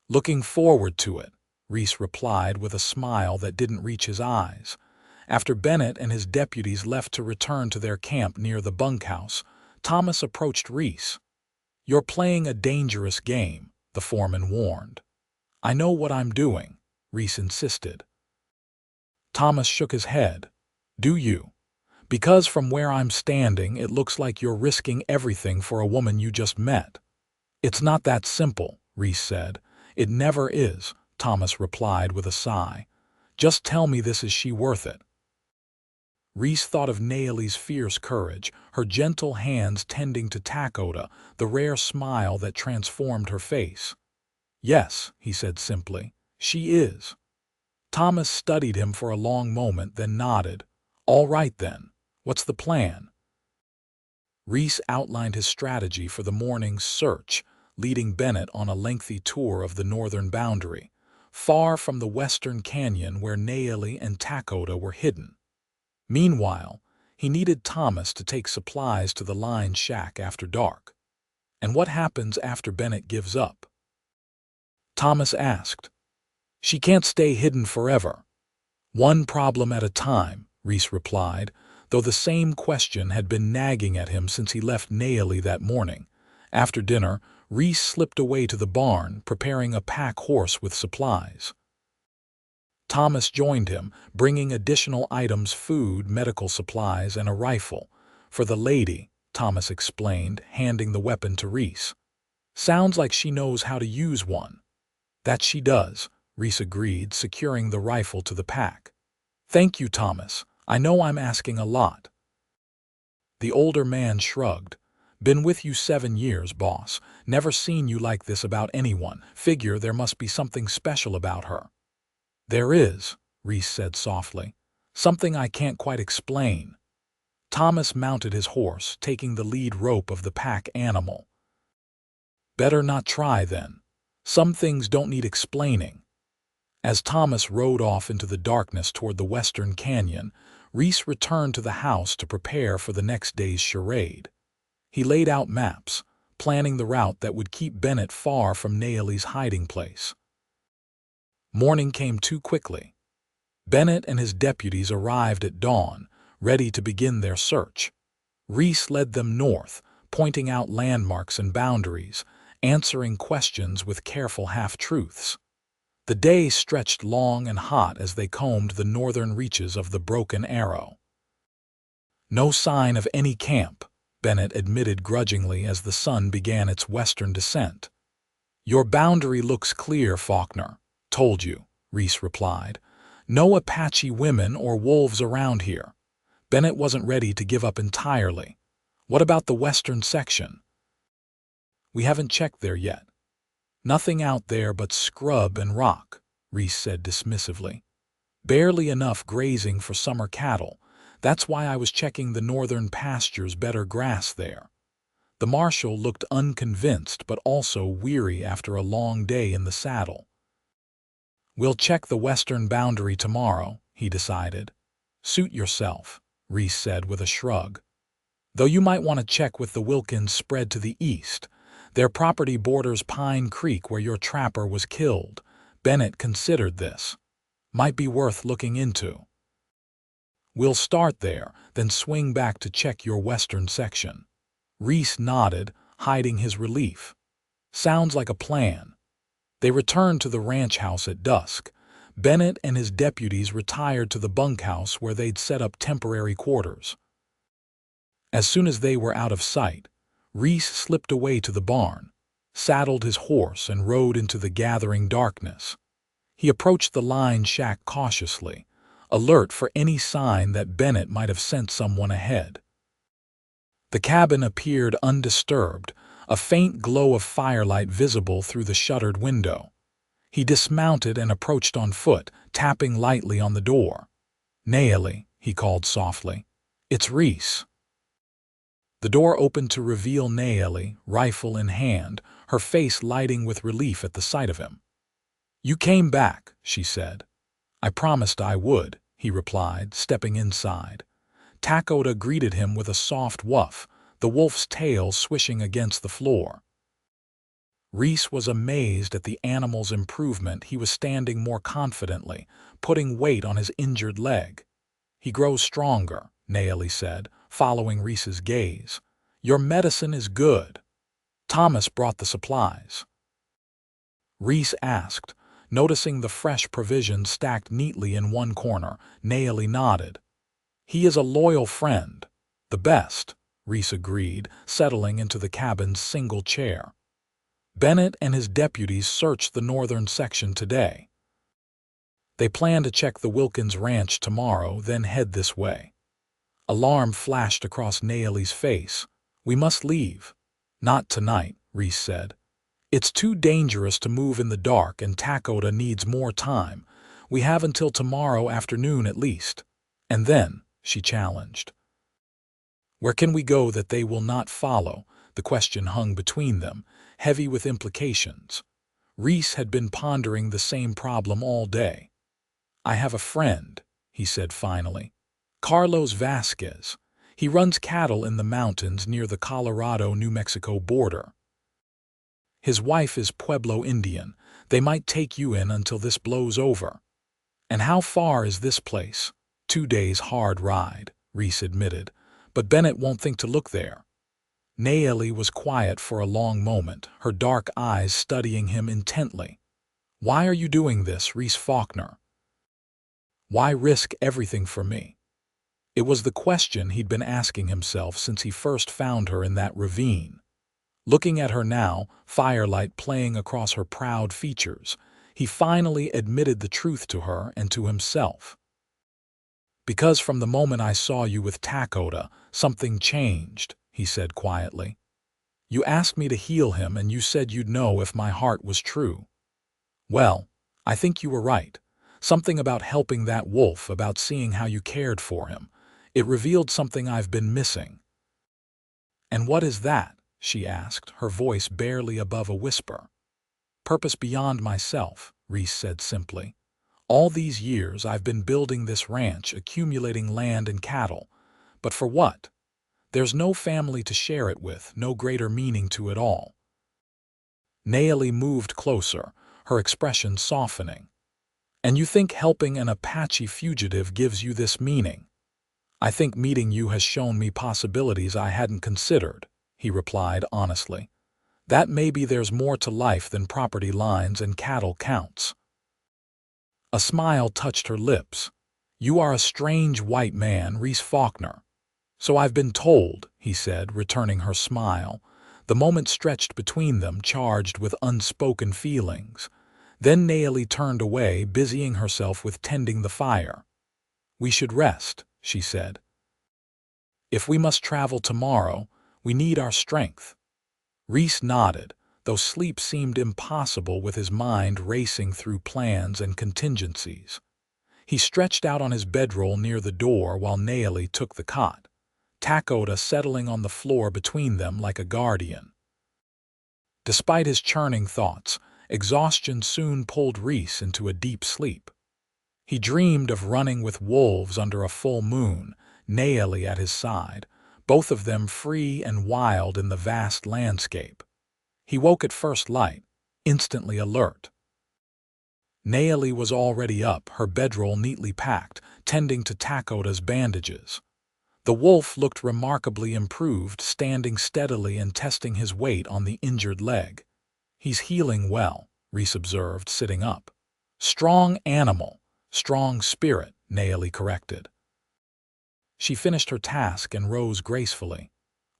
[SPEAKER 1] Looking forward to it, Reese replied with a smile that didn't reach his eyes. After Bennett and his deputies left to return to their camp near the bunkhouse, Thomas approached Reese. You're playing a dangerous game, the foreman warned. I know what I'm doing, Reese insisted. Thomas shook his head. Do you? Because from where I'm standing, it looks like you're risking everything for a woman you just met. It's not that simple, Reese said. It never is, Thomas replied with a sigh. Just tell me this, is she worth it? Reese thought of Nayeli's fierce courage, her gentle hands tending to Takoda, the rare smile that transformed her face. Yes, he said simply, she is. Thomas studied him for a long moment, then nodded. All right then, what's the plan? Reese outlined his strategy for the morning's search, leading Bennett on a lengthy tour of the northern boundary, far from the western canyon where Nayeli and Takoda were hidden. Meanwhile, he needed Thomas to take supplies to the line shack after dark. And what happens after Bennett gives up? Thomas asked. She can't stay hidden forever. One problem at a time, Reese replied, though the same question had been nagging at him since he left Nayeli that morning. After dinner, Reese slipped away to the barn, preparing a pack horse with supplies. Thomas joined him, bringing additional items: food, medical supplies, and a rifle. For the lady, Thomas explained, handing the weapon to Reese. Sounds like she knows how to use one. That she does, Reese agreed, securing the rifle to the pack. Thank you, Thomas. I know I'm asking a lot. The older man shrugged. Been with you 7 years, boss. Never seen you like this about anyone. Figure there must be something special about her. There is, Reese said softly. Something I can't quite explain. Thomas mounted his horse, taking the lead rope of the pack animal. "Better not try, then. Some things don't need explaining." As Thomas rode off into the darkness toward the western canyon, Reese returned to the house to prepare for the next day's charade. He laid out maps, planning the route that would keep Bennett far from Nayeli's hiding place. Morning came too quickly. Bennett and his deputies arrived at dawn, ready to begin their search. Reese led them north, pointing out landmarks and boundaries, answering questions with careful half-truths. The day stretched long and hot as they combed the northern reaches of the Broken Arrow. "No sign of any camp," Bennett admitted grudgingly as the sun began its western descent. "Your boundary looks clear, Faulkner." "Told you," Reese replied. "No Apache women or wolves around here." Bennett wasn't ready to give up entirely. "What about the western section?" "We haven't checked there yet. Nothing out there but scrub and rock," Reese said dismissively. "Barely enough grazing for summer cattle. That's why I was checking the northern pastures, better grass there." The marshal looked unconvinced but also weary after a long day in the saddle. "We'll check the western boundary tomorrow," he decided. "Suit yourself," Reese said with a shrug. "Though you might want to check with the Wilkins spread to the east. Their property borders Pine Creek where your trapper was killed." Bennett considered this. "Might be worth looking into." "We'll start there, then swing back to check your western section." Reese nodded, hiding his relief. "Sounds like a plan." They returned to the ranch house at dusk. Bennett and his deputies retired to the bunkhouse where they'd set up temporary quarters. As soon as they were out of sight, Reese slipped away to the barn, saddled his horse, and rode into the gathering darkness. He approached the lined shack cautiously, alert for any sign that Bennett might have sent someone ahead. The cabin appeared undisturbed, a faint glow of firelight visible through the shuttered window. He dismounted and approached on foot, tapping lightly on the door. "Nayeli," he called softly. "It's Reese." The door opened to reveal Nayeli, rifle in hand, her face lighting with relief at the sight of him. "You came back," she said. "I promised I would," he replied, stepping inside. Takoda greeted him with a soft woof, the wolf's tail swishing against the floor. Reese was amazed at the animal's improvement. He was standing more confidently, putting weight on his injured leg. "He grows stronger," Nayeli said, following Reese's gaze. "Your medicine is good." "Thomas brought the supplies?" Reese asked, noticing the fresh provisions stacked neatly in one corner. Nayeli nodded. "He is a loyal friend." "The best," Reese agreed, settling into the cabin's single chair. Bennett and his deputies searched the northern section today. They plan to check the Wilkins ranch tomorrow, then head this way. Alarm flashed across Nayeli's face. "We must leave." "Not tonight," Reese said. "It's too dangerous to move in the dark and Takoda needs more time. We have until tomorrow afternoon at least." "And then?" she challenged. "Where can we go that they will not follow?" The question hung between them, heavy with implications. Reese had been pondering the same problem all day. "I have a friend," he said finally. "Carlos Vasquez. He runs cattle in the mountains near the Colorado-New Mexico border. His wife is Pueblo Indian. They might take you in until this blows over." "And how far is this place?" 2 days hard ride," Reese admitted, "but Bennett won't think to look there." Nayeli was quiet for a long moment, her dark eyes studying him intently. "Why are you doing this, Reese Faulkner? Why risk everything for me?" It was the question he'd been asking himself since he first found her in that ravine. Looking at her now, firelight playing across her proud features, he finally admitted the truth to her and to himself. "Because from the moment I saw you with Takoda, something changed," he said quietly. "You asked me to heal him and you said you'd know if my heart was true. Well, I think you were right. Something about helping that wolf, about seeing how you cared for him. It revealed something I've been missing. "And what is that?" she asked, her voice barely above a whisper. "Purpose beyond myself," Reese said simply. "All these years I've been building this ranch, accumulating land and cattle. But for what? There's no family to share it with, no greater meaning to it all." Nayeli moved closer, her expression softening. "And you think helping an Apache fugitive gives you this meaning?" "I think meeting you has shown me possibilities I hadn't considered," he replied honestly. "That maybe there's more to life than property lines and cattle counts." A smile touched her lips. "You are a strange white man, Reese Faulkner." "So I've been told," he said, returning her smile. The moment stretched between them, charged with unspoken feelings. Then Nayeli turned away, busying herself with tending the fire. "We should rest," she said. "If we must travel tomorrow, we need our strength." Reese nodded, though sleep seemed impossible with his mind racing through plans and contingencies. He stretched out on his bedroll near the door while Nayeli took the cot, Takoda settling on the floor between them like a guardian. Despite his churning thoughts, exhaustion soon pulled Reese into a deep sleep. He dreamed of running with wolves under a full moon, Nayeli at his side, both of them free and wild in the vast landscape. He woke at first light, instantly alert. Nayeli was already up, her bedroll neatly packed, tending to Takoda's bandages. The wolf looked remarkably improved, standing steadily and testing his weight on the injured leg. "He's healing well," Reese observed, sitting up. "Strong animal, strong spirit," Nayeli corrected. She finished her task and rose gracefully.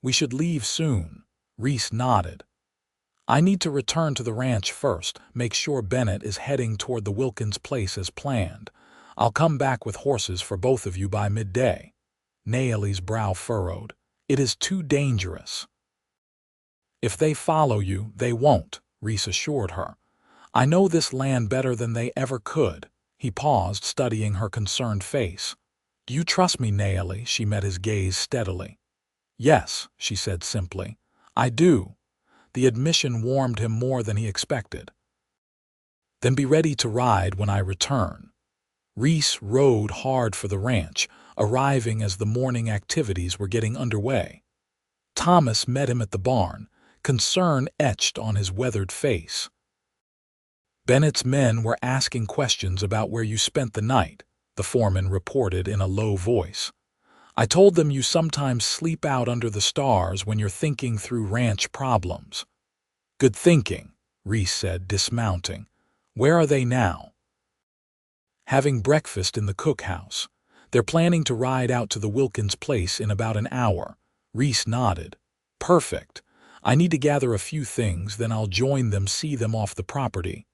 [SPEAKER 1] "We should leave soon." Reese nodded. "I need to return to the ranch first, make sure Bennett is heading toward the Wilkins place as planned. I'll come back with horses for both of you by midday." Nayeli's brow furrowed. "It is too dangerous." "If they follow you, they won't," Reese assured her. "I know this land better than they ever could." He paused, studying her concerned face. "Do you trust me, Nayeli?" She met his gaze steadily. "Yes," she said simply. "I do." The admission warmed him more than he expected. "Then be ready to ride when I return." Reese rode hard for the ranch, arriving as the morning activities were getting underway. Thomas met him at the barn, concern etched on his weathered face. "Bennett's men were asking questions about where you spent the night," the foreman reported in a low voice. "I told them you sometimes sleep out under the stars when you're thinking through ranch problems." "Good thinking," Reese said, dismounting. "Where are they now?" "Having breakfast in the cookhouse. They're planning to ride out to the Wilkins place in about an hour." Reese nodded. "Perfect. I need to gather a few things, then I'll join them, see them off the property."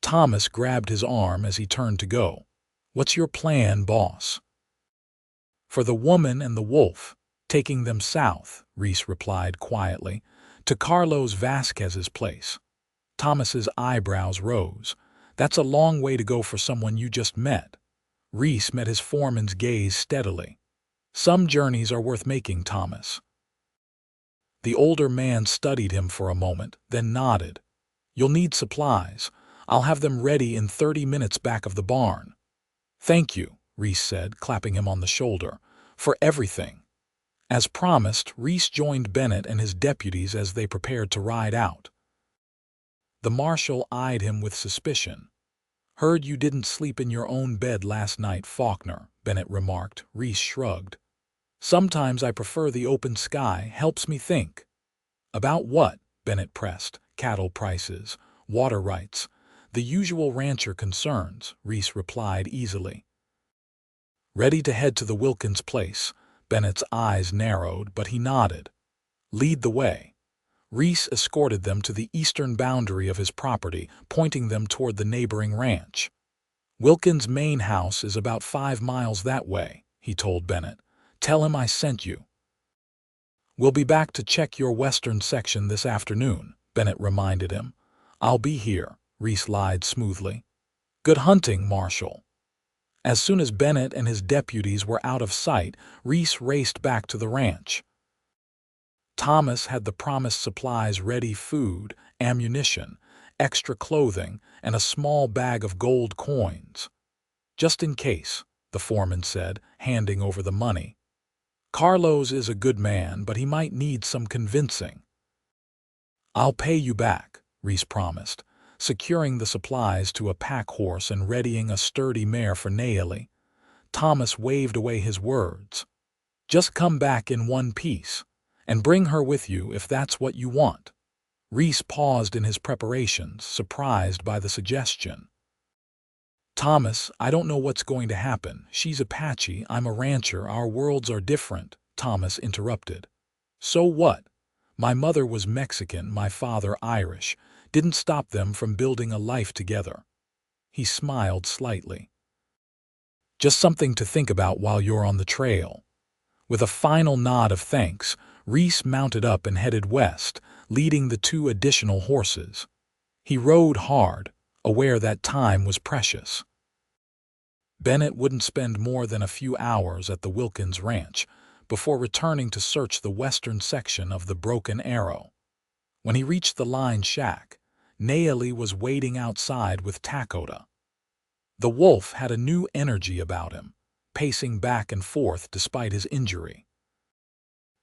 [SPEAKER 1] Thomas grabbed his arm as he turned to go. "What's your plan, boss?" "For the woman and the wolf, taking them south," Reese replied quietly, "to Carlos Vasquez's place." Thomas's eyebrows rose. "That's a long way to go for someone you just met." Reese met his foreman's gaze steadily. "Some journeys are worth making, Thomas." The older man studied him for a moment, then nodded. "You'll need supplies. I'll have them ready in 30 minutes back of the barn." "Thank you," Reese said, clapping him on the shoulder, "for everything." As promised, Reese joined Bennett and his deputies as they prepared to ride out. The marshal eyed him with suspicion. "Heard you didn't sleep in your own bed last night, Faulkner," Bennett remarked. Reese shrugged. "Sometimes I prefer the open sky, helps me think." "About what?" Bennett pressed. "Cattle prices, water rights, the usual rancher concerns," Reese replied easily. "Ready to head to the Wilkins place?" Bennett's eyes narrowed, but he nodded. "Lead the way." Reese escorted them to the eastern boundary of his property, pointing them toward the neighboring ranch. "Wilkins' main house is about 5 miles that way," he told Bennett. "Tell him I sent you." "We'll be back to check your western section this afternoon," Bennett reminded him. "I'll be here," Reese lied smoothly. "Good hunting, Marshal." As soon as Bennett and his deputies were out of sight, Reese raced back to the ranch. Thomas had the promised supplies ready: food, ammunition, extra clothing, and a small bag of gold coins. "Just in case," the foreman said, handing over the money. "Carlos is a good man, but he might need some convincing." "I'll pay you back," Reese promised, securing the supplies to a pack horse and readying a sturdy mare for Nayeli. Thomas waved away his words. "Just come back in one piece, and bring her with you if that's what you want." Reese paused in his preparations, surprised by the suggestion. "Thomas, I don't know what's going to happen. She's Apache, I'm a rancher, our worlds are different," Thomas interrupted. "So what? My mother was Mexican, my father Irish. Didn't stop them from building a life together." He smiled slightly. "Just something to think about while you're on the trail." With a final nod of thanks, Reese mounted up and headed west, leading the 2 additional horses. He rode hard, aware that time was precious. Bennett wouldn't spend more than a few hours at the Wilkins Ranch before returning to search the western section of the Broken Arrow. When he reached the line shack, Nayeli was waiting outside with Takota. The wolf had a new energy about him, pacing back and forth despite his injury.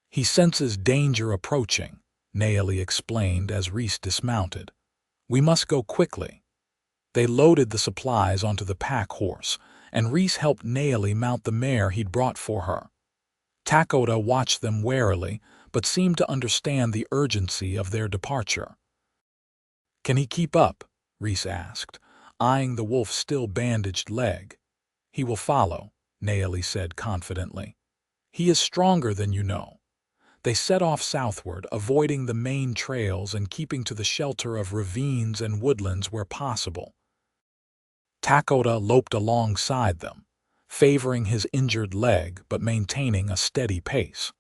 [SPEAKER 1] "He senses danger approaching," Nayeli explained as Reese dismounted. "We must go quickly." They loaded the supplies onto the pack horse, and Reese helped Nayeli mount the mare he'd brought for her. Takota watched them warily, but seemed to understand the urgency of their departure. "Can he keep up?" Reese asked, eyeing the wolf's still bandaged leg. "He will follow," Nayeli said confidently. "He is stronger than you know." They set off southward, avoiding the main trails and keeping to the shelter of ravines and woodlands where possible. Takota loped alongside them, favoring his injured leg but maintaining a steady pace.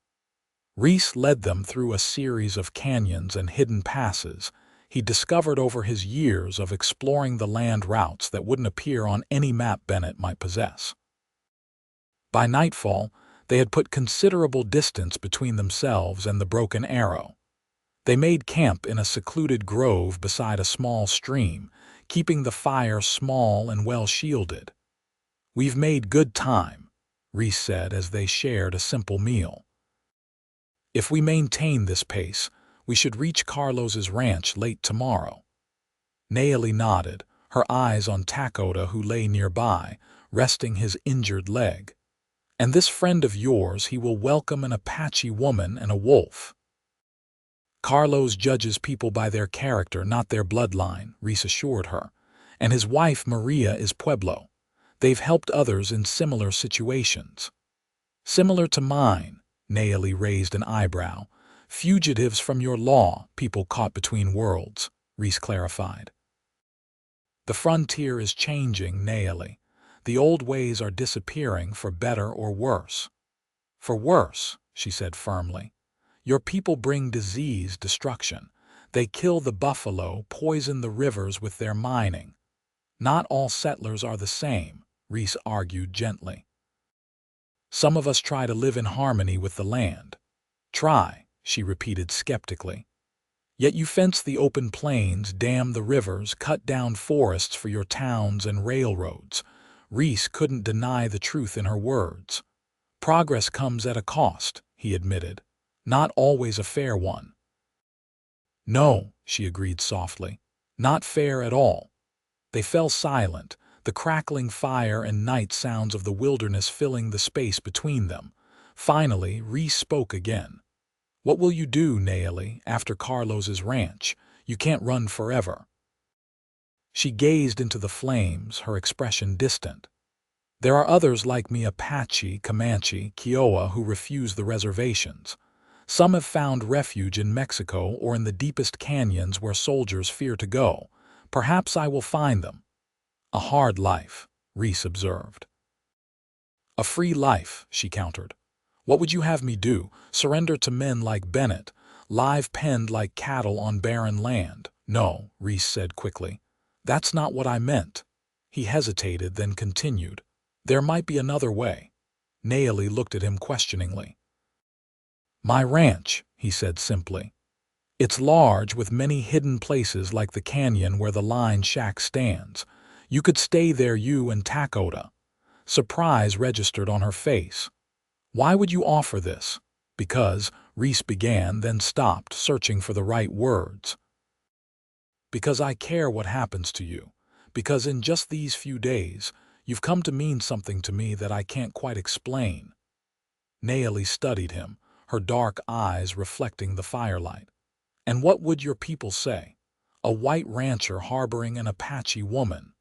[SPEAKER 1] Reese led them through a series of canyons and hidden passes he discovered over his years of exploring the land routes that wouldn't appear on any map Bennett might possess. By nightfall, they had put considerable distance between themselves and the Broken Arrow. They made camp in a secluded grove beside a small stream, keeping the fire small and well shielded. "We've made good time," Reese said as they shared a simple meal. "If we maintain this pace, we should reach Carlos's ranch late tomorrow." Nayeli nodded, her eyes on Takota, who lay nearby, resting his injured leg. "And this friend of yours, he will welcome an Apache woman and a wolf." "Carlos judges people by their character, not their bloodline," Reese assured her. "And his wife Maria is Pueblo. They've helped others in similar situations." "Similar to mine," Nayeli raised an eyebrow. "Fugitives from your law, people caught between worlds," Reese clarified. "The frontier is changing, Nayeli. The old ways are disappearing, for better or worse." "For worse," she said firmly. "Your people bring disease, destruction. They kill the buffalo, poison the rivers with their mining." "Not all settlers are the same," Reese argued gently. "Some of us try to live in harmony with the land." "Try," she repeated skeptically. "Yet you fence the open plains, dam the rivers, cut down forests for your towns and railroads." Reese couldn't deny the truth in her words. "Progress comes at a cost," he admitted. "Not always a fair one." "No," she agreed softly. "Not fair at all." They fell silent, the crackling fire and night sounds of the wilderness filling the space between them. Finally, Reese spoke again. "What will you do, Nayeli, after Carlos's ranch? You can't run forever." She gazed into the flames, her expression distant. "There are others like me, Apache, Comanche, Kiowa, who refuse the reservations. Some have found refuge in Mexico or in the deepest canyons where soldiers fear to go. Perhaps I will find them." "A hard life," Reese observed. "A free life," she countered. "What would you have me do? Surrender to men like Bennett, live penned like cattle on barren land?" "No," Reese said quickly. "That's not what I meant." He hesitated, then continued. There might be another way. Nayeli looked at him questioningly. My ranch, he said simply. It's large with many hidden places like the canyon where the line shack stands. You could stay there, you and Takoda. Surprise registered on her face. Why would you offer this? Because, Reese began, then stopped, searching for the right words. Because I care what happens to you. Because in just these few days, you've come to mean something to me that I can't quite explain. Nayeli studied him, her dark eyes reflecting the firelight. And what would your people say? A white rancher harboring an Apache woman.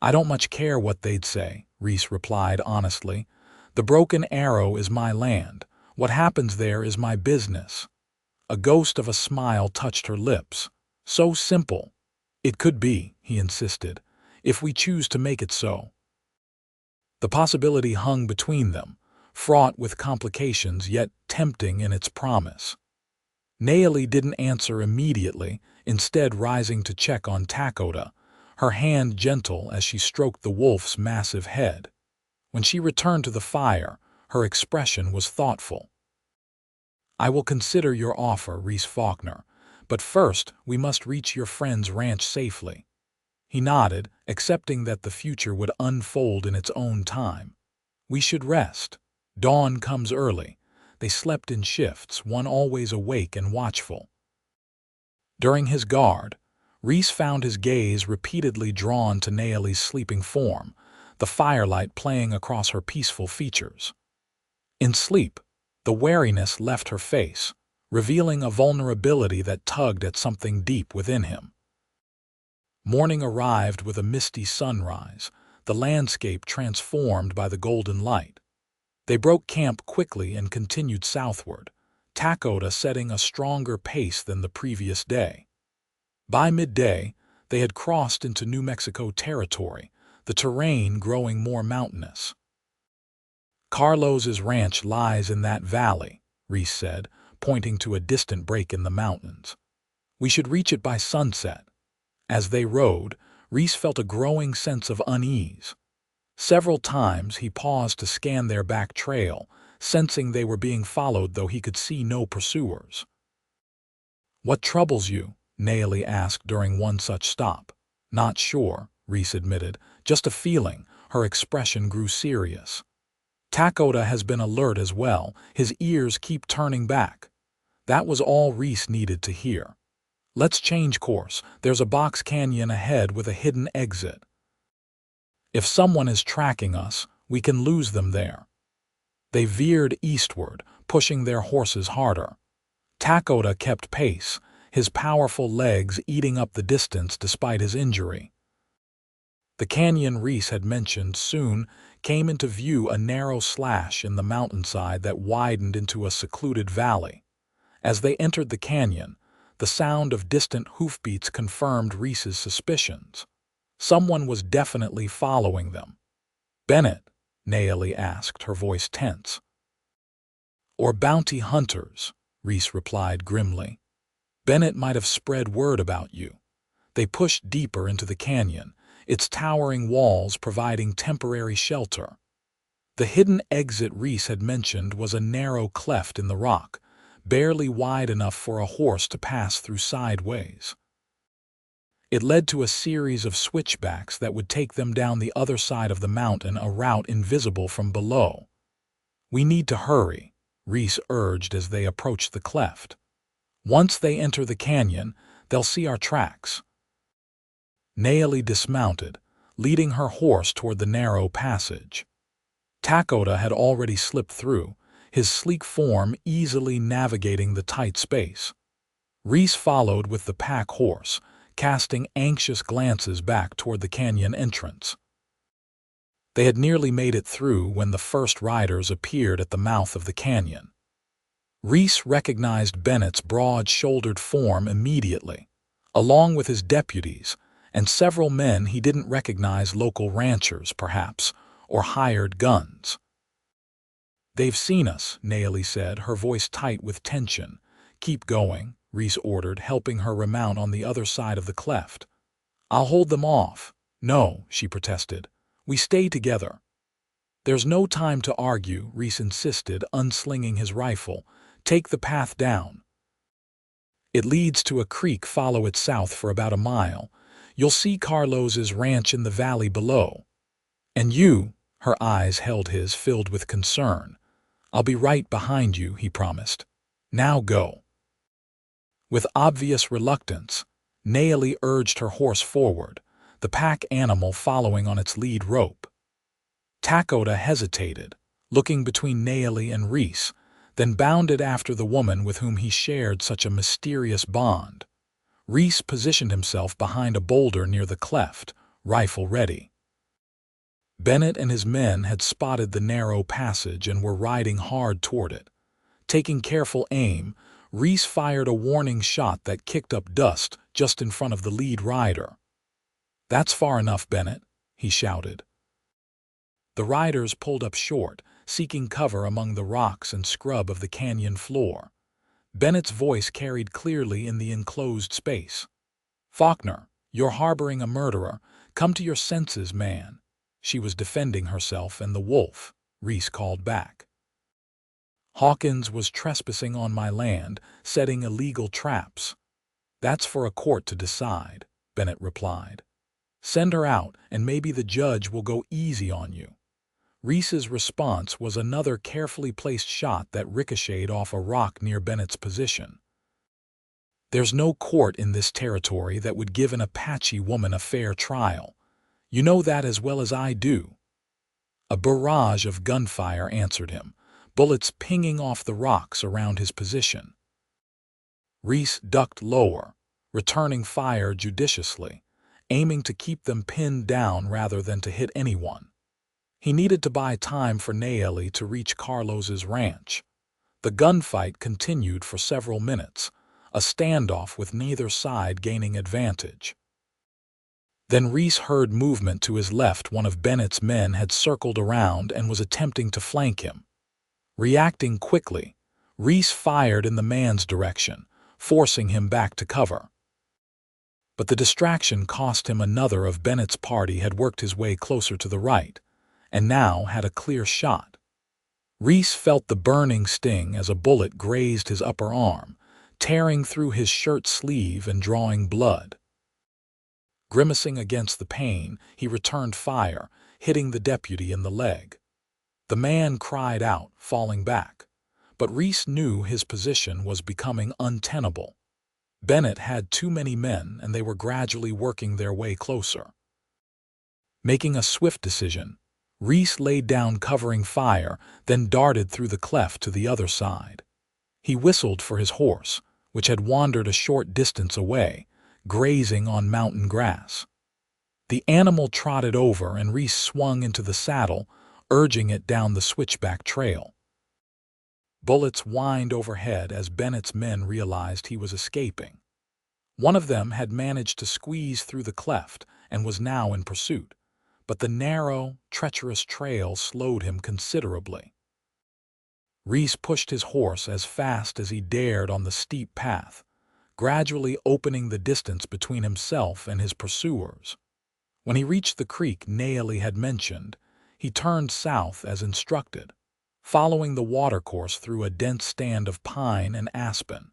[SPEAKER 1] I don't much care what they'd say, Reese replied honestly. The Broken Arrow is my land. What happens there is my business. A ghost of a smile touched her lips. So simple. It could be, he insisted, if we choose to make it so. The possibility hung between them, fraught with complications yet tempting in its promise. Nayeli didn't answer immediately, instead rising to check on Takoda, her hand gentle as she stroked the wolf's massive head. When she returned to the fire, her expression was thoughtful. I will consider your offer, Reese Faulkner, but first we must reach your friend's ranch safely. He nodded, accepting that the future would unfold in its own time. We should rest. Dawn comes early. They slept in shifts, one always awake and watchful. During his guard, Reese found his gaze repeatedly drawn to Nayeli's sleeping form, the firelight playing across her peaceful features. In sleep, the wariness left her face, revealing a vulnerability that tugged at something deep within him. Morning arrived with a misty sunrise, the landscape transformed by the golden light. They broke camp quickly and continued southward, Takoda setting a stronger pace than the previous day. By midday, they had crossed into New Mexico territory, the terrain growing more mountainous. Carlos's ranch lies in that valley, Reese said, pointing to a distant break in the mountains. We should reach it by sunset. As they rode, Reese felt a growing sense of unease. Several times he paused to scan their back trail, sensing they were being followed though he could see no pursuers. What troubles you? Nayeli asked during one such stop. Not sure, Reese admitted, just a feeling. Her expression grew serious. Takoda has been alert as well, his ears keep turning back. That was all Reese needed to hear. Let's change course. There's a box canyon ahead with a hidden exit. If someone is tracking us, we can lose them there. They veered eastward, pushing their horses harder. Takoda kept pace, his powerful legs eating up the distance despite his injury. The canyon Reese had mentioned soon came into view, a narrow slash in the mountainside that widened into a secluded valley. As they entered the canyon, the sound of distant hoofbeats confirmed Reese's suspicions. Someone was definitely following them. Bennett? Nayeli asked, her voice tense. Or bounty hunters, Reese replied grimly. Bennett might have spread word about you. They pushed deeper into the canyon, its towering walls providing temporary shelter. The hidden exit Reese had mentioned was a narrow cleft in the rock, barely wide enough for a horse to pass through sideways. It led to a series of switchbacks that would take them down the other side of the mountain, a route invisible from below. We need to hurry, Reese urged as they approached the cleft. Once they enter the canyon, they'll see our tracks. Nayeli dismounted, leading her horse toward the narrow passage. Takoda had already slipped through, his sleek form easily navigating the tight space. Reese followed with the pack horse, casting anxious glances back toward the canyon entrance. They had nearly made it through when the first riders appeared at the mouth of the canyon. Reese recognized Bennett's broad-shouldered form immediately, along with his deputies, and several men he didn't recognize, local ranchers, perhaps, or hired guns. They've seen us, Nayeli said, her voice tight with tension. Keep going, Reese ordered, helping her remount on the other side of the cleft. I'll hold them off. No, she protested. We stay together. There's no time to argue, Reese insisted, unslinging his rifle. Take the path down. It leads to a creek. Follow it south for about a mile. You'll see Carlos's ranch in the valley below. And you, her eyes held his, filled with concern. I'll be right behind you, he promised. Now go. With obvious reluctance, Nayeli urged her horse forward, the pack animal following on its lead rope. Takota hesitated, looking between Nayeli and Reese, then bounded after the woman with whom he shared such a mysterious bond. Reese positioned himself behind a boulder near the cleft, rifle ready. Bennett and his men had spotted the narrow passage and were riding hard toward it. Taking careful aim, Reese fired a warning shot that kicked up dust just in front of the lead rider. "That's far enough, Bennett," he shouted. The riders pulled up short, seeking cover among the rocks and scrub of the canyon floor. Bennett's voice carried clearly in the enclosed space. "Faulkner, you're harboring a murderer. Come to your senses, man." She was defending herself and the wolf, Reese called back. "Hawkins was trespassing on my land, setting illegal traps." "That's for a court to decide," Bennett replied. "Send her out, and maybe the judge will go easy on you." Reese's response was another carefully placed shot that ricocheted off a rock near Bennett's position. "There's no court in this territory that would give an Apache woman a fair trial. You know that as well as I do." A barrage of gunfire answered him, bullets pinging off the rocks around his position. Reese ducked lower, returning fire judiciously, aiming to keep them pinned down rather than to hit anyone. He needed to buy time for Nayeli to reach Carlos's ranch. The gunfight continued for several minutes, a standoff with neither side gaining advantage. Then Reese heard movement to his left. One of Bennett's men had circled around and was attempting to flank him. Reacting quickly, Reese fired in the man's direction, forcing him back to cover. But the distraction cost him. Another of Bennett's party had worked his way closer to the right, and now had a clear shot. Reese felt the burning sting as a bullet grazed his upper arm, tearing through his shirt sleeve and drawing blood. Grimacing against the pain, he returned fire, hitting the deputy in the leg. The man cried out, falling back, but Reese knew his position was becoming untenable. Bennett had too many men, and they were gradually working their way closer. Making a swift decision, Reese laid down covering fire, then darted through the cleft to the other side. He whistled for his horse, which had wandered a short distance away, grazing on mountain grass. The animal trotted over, and Reese swung into the saddle, urging it down the switchback trail. Bullets whined overhead as Bennett's men realized he was escaping. One of them had managed to squeeze through the cleft and was now in pursuit, but the narrow, treacherous trail slowed him considerably. Reese pushed his horse as fast as he dared on the steep path, gradually opening the distance between himself and his pursuers. When he reached the creek Nayeli had mentioned, he turned south as instructed, following the watercourse through a dense stand of pine and aspen.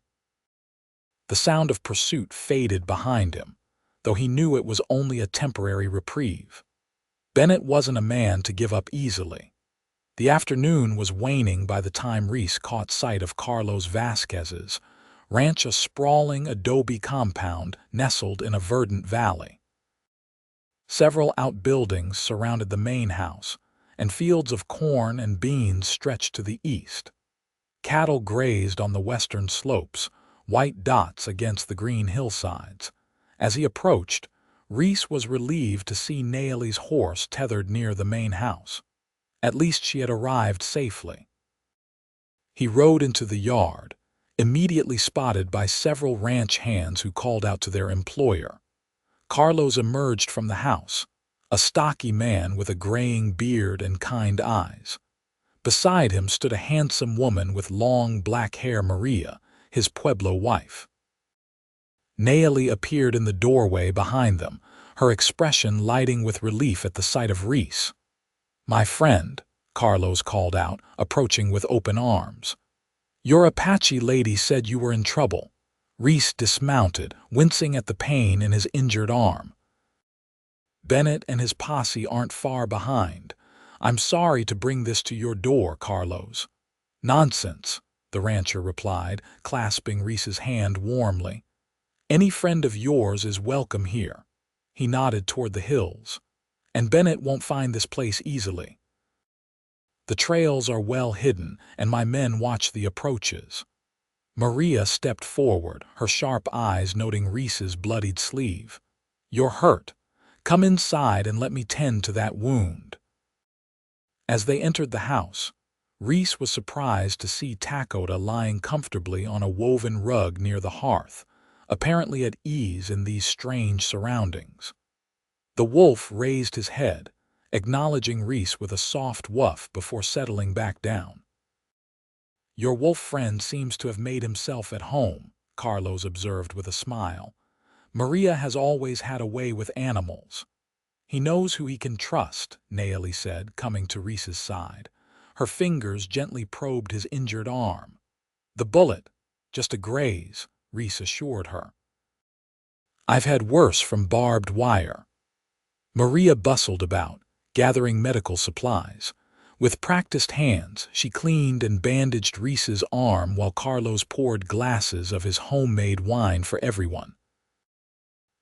[SPEAKER 1] The sound of pursuit faded behind him, though he knew it was only a temporary reprieve. Bennett wasn't a man to give up easily. The afternoon was waning by the time Reese caught sight of Carlos Vasquez's ranch, a sprawling adobe compound nestled in a verdant valley. Several outbuildings surrounded the main house, and fields of corn and beans stretched to the east. Cattle grazed on the western slopes, white dots against the green hillsides. As he approached, Reese was relieved to see Nayeli's horse tethered near the main house. At least she had arrived safely. He rode into the yard, immediately spotted by several ranch hands who called out to their employer. Carlos emerged from the house, a stocky man with a graying beard and kind eyes. Beside him stood a handsome woman with long black hair, Maria, his Pueblo wife. Nayeli appeared in the doorway behind them, her expression lighting with relief at the sight of Reese. "My friend," Carlos called out, approaching with open arms. "Your Apache lady said you were in trouble." Reese dismounted, wincing at the pain in his injured arm. "Bennett and his posse aren't far behind. I'm sorry to bring this to your door, Carlos." "Nonsense," the rancher replied, clasping Reese's hand warmly. "Any friend of yours is welcome here." He nodded toward the hills. "And Bennett won't find this place easily. The trails are well hidden, and my men watch the approaches." Maria stepped forward, her sharp eyes noting Reese's bloodied sleeve. "You're hurt. Come inside and let me tend to that wound." As they entered the house, Reese was surprised to see Takota lying comfortably on a woven rug near the hearth, apparently at ease in these strange surroundings. The wolf raised his head, acknowledging Reese with a soft woof before settling back down. "Your wolf friend seems to have made himself at home," Carlos observed with a smile. "Maria has always had a way with animals." "He knows who he can trust," Nayeli said, coming to Reese's side. Her fingers gently probed his injured arm. "The bullet, just a graze," Reese assured her. "I've had worse from barbed wire." Maria bustled about, gathering medical supplies. With practiced hands, she cleaned and bandaged Reese's arm while Carlos poured glasses of his homemade wine for everyone.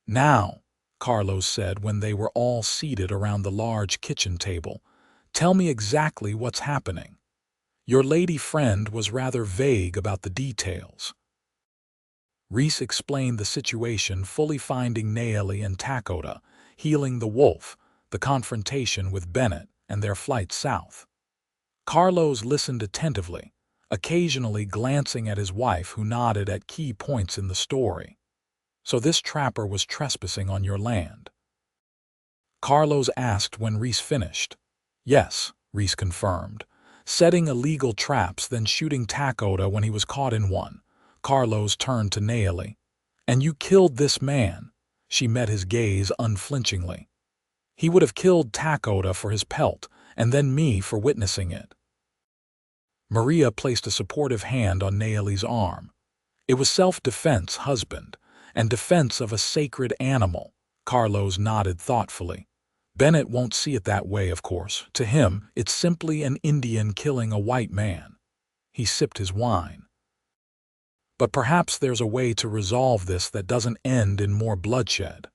[SPEAKER 1] "Now," Carlos said when they were all seated around the large kitchen table, "tell me exactly what's happening. Your lady friend was rather vague about the details." Reese explained the situation, fully finding Nayeli and Takota, healing the wolf, the confrontation with Bennett, and their flight south. Carlos listened attentively, occasionally glancing at his wife who nodded at key points in the story. "So this trapper was trespassing on your land?" Carlos asked when Reese finished. "Yes," Reese confirmed, "setting illegal traps then shooting Takota when he was caught in one." Carlos turned to Nayeli. "And you killed this man?" She met his gaze unflinchingly. "He would have killed Takota for his pelt, and then me for witnessing it." Maria placed a supportive hand on Nayeli's arm. "It was self-defense, husband, and defense of a sacred animal." Carlos nodded thoughtfully. "Bennett won't see it that way, of course. To him, it's simply an Indian killing a white man." He sipped his wine. "But perhaps there's a way to resolve this that doesn't end in more bloodshed."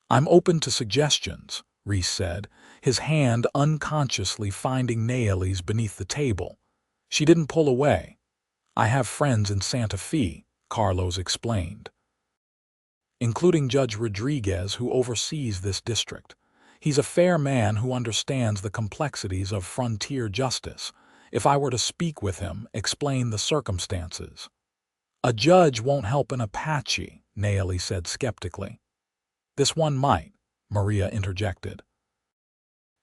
[SPEAKER 1] "I'm open to suggestions," Reese said, his hand unconsciously finding Nayeli's beneath the table. She didn't pull away. "I have friends in Santa Fe," Carlos explained, "including Judge Rodriguez, who oversees this district. He's a fair man who understands the complexities of frontier justice. If I were to speak with him, explain the circumstances." "A judge won't help an Apache," Nayeli said skeptically. "This one might," Maria interjected.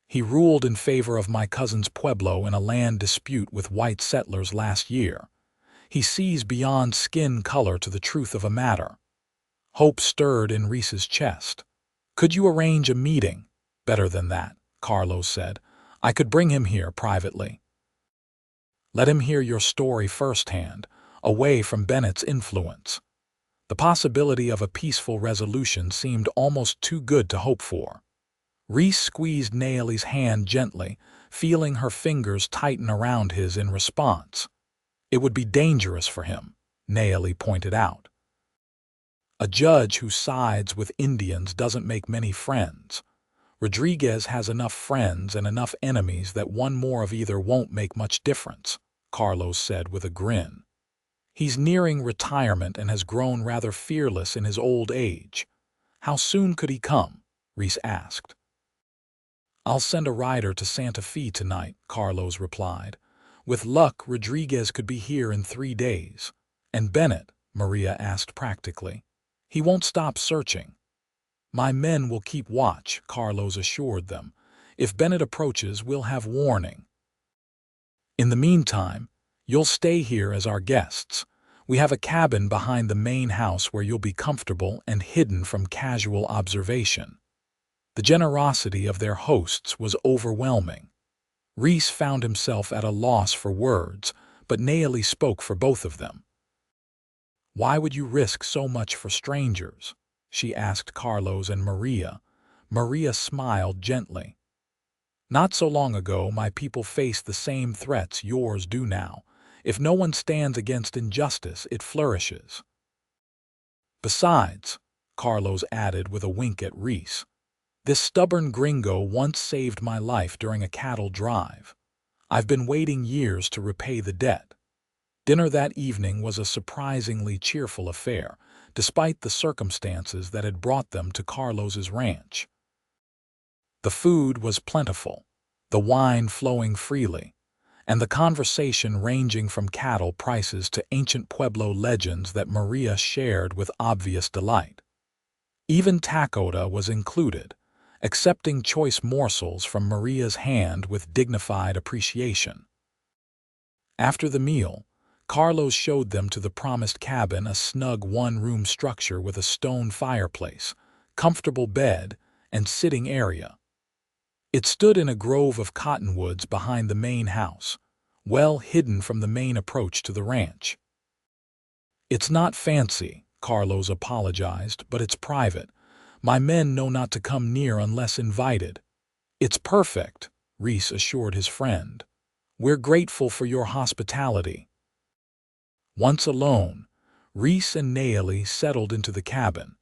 [SPEAKER 1] "He ruled in favor of my cousin's pueblo in a land dispute with white settlers last year. He sees beyond skin color to the truth of a matter." Hope stirred in Reese's chest. "Could you arrange a meeting?" "Better than that," Carlos said. "I could bring him here privately. Let him hear your story firsthand, away from Bennett's influence." The possibility of a peaceful resolution seemed almost too good to hope for. Reese squeezed Nayeli's hand gently, feeling her fingers tighten around his in response. "It would be dangerous for him," Nayeli pointed out. "A judge who sides with Indians doesn't make many friends. Rodriguez has enough friends and enough enemies that one more of either won't make much difference," Carlos said with a grin. "He's nearing retirement and has grown rather fearless in his old age." "How soon could he come?" Reese asked. "I'll send a rider to Santa Fe tonight," Carlos replied. "With luck, Rodriguez could be here in 3 days." "And Bennett?" Maria asked practically. "He won't stop searching." "My men will keep watch," Carlos assured them. "If Bennett approaches, we'll have warning. In the meantime, you'll stay here as our guests. We have a cabin behind the main house where you'll be comfortable and hidden from casual observation." The generosity of their hosts was overwhelming. Reese found himself at a loss for words, but Nayeli spoke for both of them. "Why would you risk so much for strangers?" she asked Carlos and Maria. Maria smiled gently. "Not so long ago, my people faced the same threats yours do now. If no one stands against injustice, it flourishes." "Besides," Carlos added with a wink at Reese, "this stubborn gringo once saved my life during a cattle drive. I've been waiting years to repay the debt." Dinner that evening was a surprisingly cheerful affair, despite the circumstances that had brought them to Carlos's ranch. The food was plentiful, the wine flowing freely, and the conversation ranging from cattle prices to ancient Pueblo legends that Maria shared with obvious delight. Even Takota was included, accepting choice morsels from Maria's hand with dignified appreciation. After the meal, Carlos showed them to the promised cabin, a snug one-room structure with a stone fireplace, comfortable bed, and sitting area. It stood in a grove of cottonwoods behind the main house, well hidden from the main approach to the ranch. "It's not fancy," Carlos apologized, "but it's private. My men know not to come near unless invited." "It's perfect," Reese assured his friend. "We're grateful for your hospitality." Once alone, Reese and Nayeli settled into the cabin,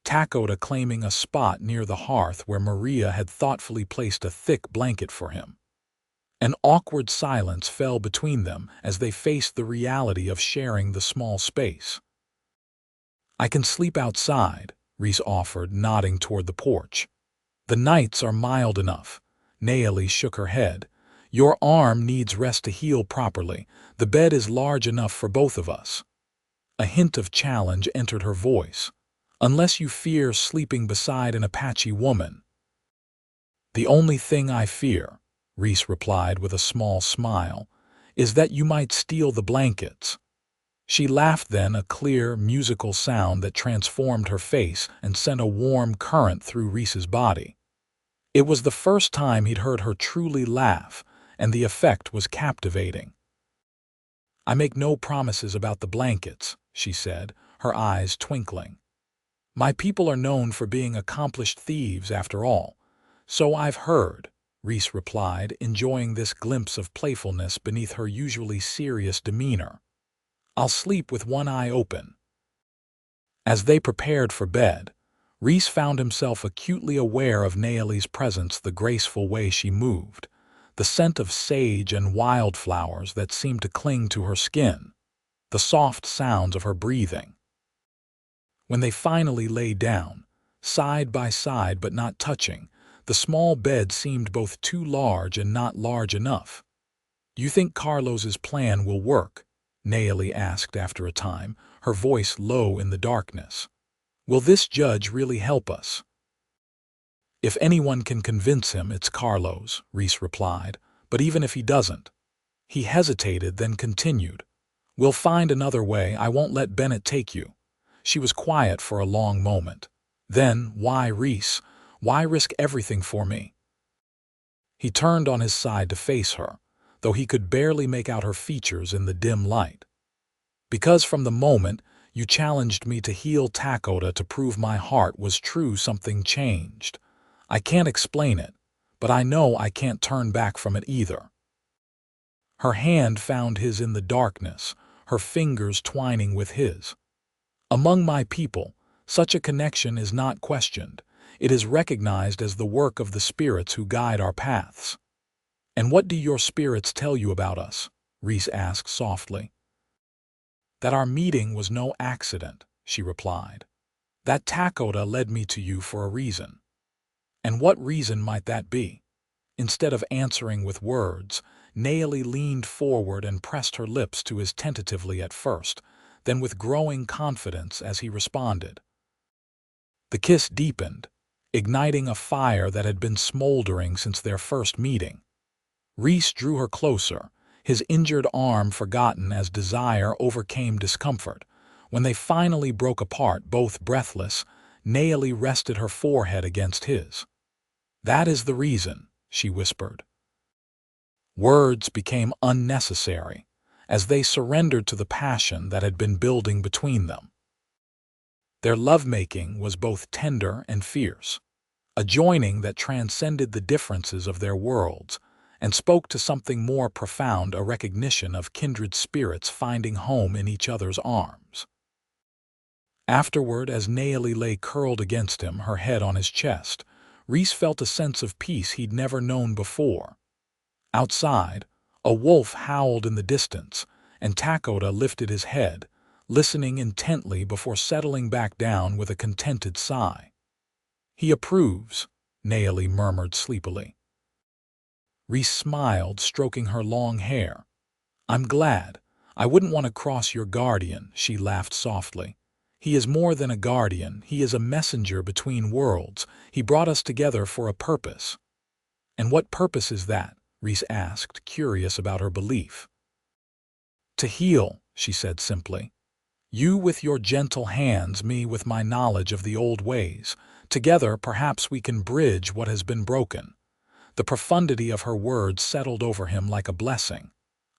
[SPEAKER 1] Takota claiming a spot near the hearth where Maria had thoughtfully placed a thick blanket for him. An awkward silence fell between them as they faced the reality of sharing the small space. "I can sleep outside," Reese offered, nodding toward the porch. "The nights are mild enough." Nayeli shook her head. "Your arm needs rest to heal properly. The bed is large enough for both of us." A hint of challenge entered her voice. "Unless you fear sleeping beside an Apache woman." "The only thing I fear," Reese replied with a small smile, "is that you might steal the blankets." She laughed then, a clear, musical sound that transformed her face and sent a warm current through Reese's body. It was the first time he'd heard her truly laugh, and the effect was captivating. "I make no promises about the blankets," she said, her eyes twinkling. "My people are known for being accomplished thieves, after all." "So I've heard," Reese replied, enjoying this glimpse of playfulness beneath her usually serious demeanor. "I'll sleep with one eye open." As they prepared for bed, Reese found himself acutely aware of Nayeli's presence, the graceful way she moved, the scent of sage and wildflowers that seemed to cling to her skin, the soft sounds of her breathing. When they finally lay down, side by side but not touching, the small bed seemed both too large and not large enough. "You think Carlos's plan will work?" Nayeli asked after a time, her voice low in the darkness. "Will this judge really help us?" "If anyone can convince him, it's Carlos," Reese replied, "but even if he doesn't." He hesitated, then continued, "We'll find another way. I won't let Bennett take you." She was quiet for a long moment. Then, "Why, Reese? Why risk everything for me?" He turned on his side to face her, though he could barely make out her features in the dim light. "Because from the moment you challenged me to heal Takota to prove my heart was true, something changed. I can't explain it, but I know I can't turn back from it either." Her hand found his in the darkness, her fingers twining with his. "Among my people, such a connection is not questioned. It is recognized as the work of the spirits who guide our paths." "And what do your spirits tell you about us?" Reese asked softly. "That our meeting was no accident," she replied. "That Takota led me to you for a reason." "And what reason might that be?" Instead of answering with words, Nayeli leaned forward and pressed her lips to his tentatively at first, then with growing confidence as he responded. The kiss deepened, igniting a fire that had been smoldering since their first meeting. Reese drew her closer, his injured arm forgotten as desire overcame discomfort. When they finally broke apart, both breathless, Nayeli rested her forehead against his. That is the reason, she whispered. Words became unnecessary as they surrendered to the passion that had been building between them. Their lovemaking was both tender and fierce, a joining that transcended the differences of their worlds and spoke to something more profound, a recognition of kindred spirits finding home in each other's arms. Afterward, as Nayeli lay curled against him, her head on his chest, Reese felt a sense of peace he'd never known before. Outside, a wolf howled in the distance, and Takoda lifted his head, listening intently before settling back down with a contented sigh. "He approves," Nayeli murmured sleepily. Reese smiled, stroking her long hair. "I'm glad. I wouldn't want to cross your guardian," she laughed softly. "He is more than a guardian. He is a messenger between worlds. He brought us together for a purpose." "And what purpose is that?" Reese asked, curious about her belief. "To heal," she said simply. "You with your gentle hands, me with my knowledge of the old ways. Together, perhaps we can bridge what has been broken." The profundity of her words settled over him like a blessing.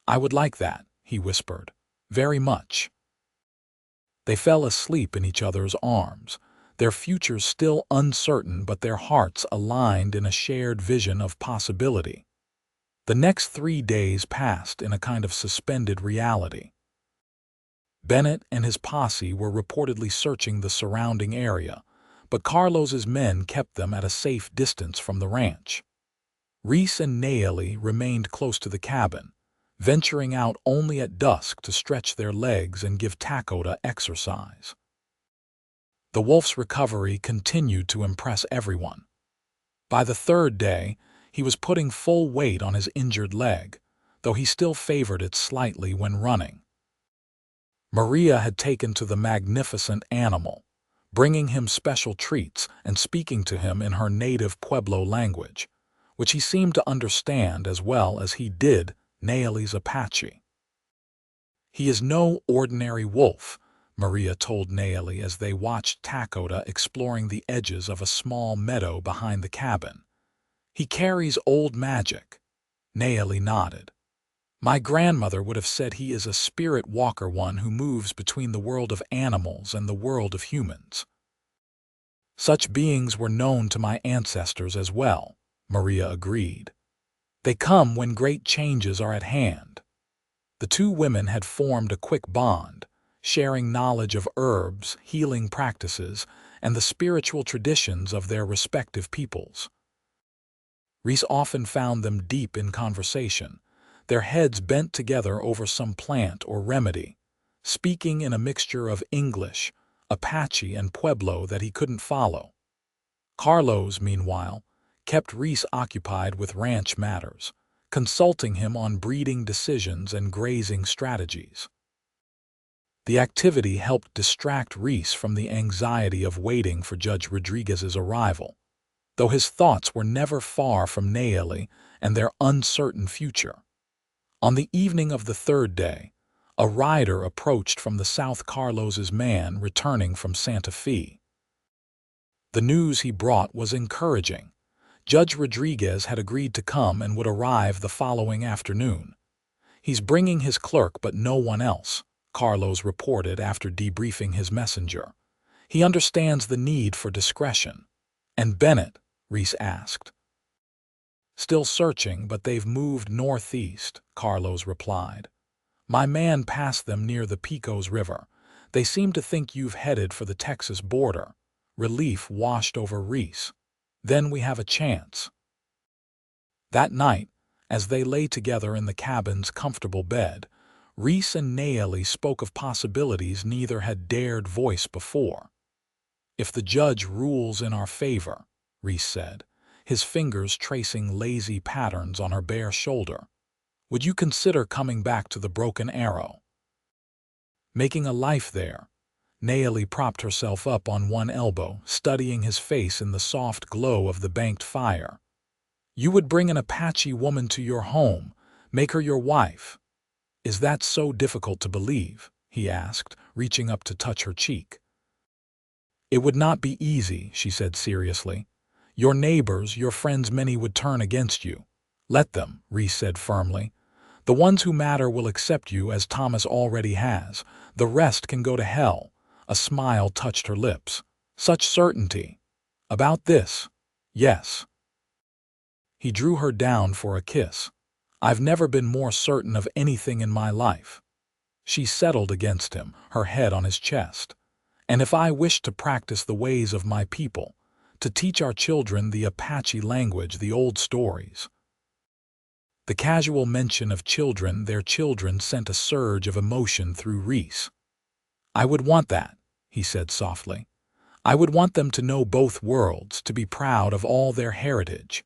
[SPEAKER 1] "I would like that," he whispered. "Very much." They fell asleep in each other's arms, their futures still uncertain but their hearts aligned in a shared vision of possibility. The next 3 days passed in a kind of suspended reality. Bennett and his posse were reportedly searching the surrounding area, but Carlos's men kept them at a safe distance from the ranch. Reese and Nayeli remained close to the cabin, venturing out only at dusk to stretch their legs and give Takoda exercise. The wolf's recovery continued to impress everyone. By the 3rd day, he was putting full weight on his injured leg, though he still favored it slightly when running. Maria had taken to the magnificent animal, bringing him special treats and speaking to him in her native Pueblo language, which he seemed to understand as well as he did Nayeli's Apache. "He is no ordinary wolf," Maria told Nayeli as they watched Takoda exploring the edges of a small meadow behind the cabin. "He carries old magic." Nayeli nodded. "My grandmother would have said he is a spirit walker, one who moves between the world of animals and the world of humans." "Such beings were known to my ancestors as well," Maria agreed. "They come when great changes are at hand." The two women had formed a quick bond, sharing knowledge of herbs, healing practices, and the spiritual traditions of their respective peoples. Reese often found them deep in conversation, their heads bent together over some plant or remedy, speaking in a mixture of English, Apache, and Pueblo that he couldn't follow. Carlos, meanwhile, kept Reese occupied with ranch matters, consulting him on breeding decisions and grazing strategies. The activity helped distract Reese from the anxiety of waiting for Judge Rodriguez's arrival, though his thoughts were never far from Nayeli and their uncertain future. On the evening of the 3rd day, a rider approached from the south, Carlos's man returning from Santa Fe. The news he brought was encouraging. Judge Rodriguez had agreed to come and would arrive the following afternoon. "He's bringing his clerk but no one else," Carlos reported after debriefing his messenger. "He understands the need for discretion." "And Bennett?" Reese asked. "Still searching, but they've moved northeast," Carlos replied. "My man passed them near the Pecos River. They seem to think you've headed for the Texas border." Relief washed over Reese. "Then we have a chance." That night, as they lay together in the cabin's comfortable bed, Reese and Nayeli spoke of possibilities neither had dared voice before. "If the judge rules in our favor," Reese said, his fingers tracing lazy patterns on her bare shoulder, "would you consider coming back to the Broken Arrow? Making a life there?" Nayeli propped herself up on one elbow, studying his face in the soft glow of the banked fire. "You would bring an Apache woman to your home, make her your wife. Is that so difficult to believe?" he asked, reaching up to touch her cheek. "It would not be easy," she said seriously. Your neighbors, your friends, many would turn against you. Let them, Reese said firmly. The ones who matter will accept you as Thomas already has. The rest can go to hell. A smile touched her lips. Such certainty. About this? Yes. He drew her down for a kiss. I've never been more certain of anything in my life. She settled against him, her head on his chest. And if I wished to practice the ways of my people, to teach our children the Apache language, the old stories. The casual mention of children, their children, sent a surge of emotion through Reese. I would want that, he said softly. I would want them to know both worlds, to be proud of all their heritage.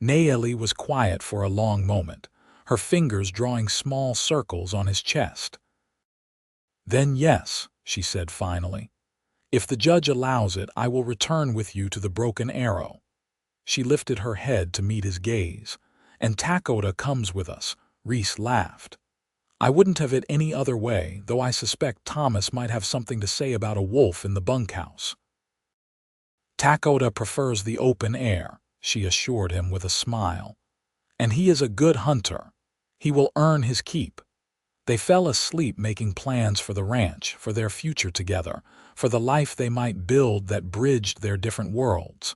[SPEAKER 1] Nayeli was quiet for a long moment, her fingers drawing small circles on his chest. Then yes, she said finally. If the judge allows it, I will return with you to the Broken Arrow. She lifted her head to meet his gaze. And Takoda comes with us, Reese laughed. I wouldn't have it any other way, though I suspect Thomas might have something to say about a wolf in the bunkhouse. Takoda prefers the open air, she assured him with a smile. And he is a good hunter. He will earn his keep. They fell asleep making plans for the ranch, for their future together, for the life they might build that bridged their different worlds.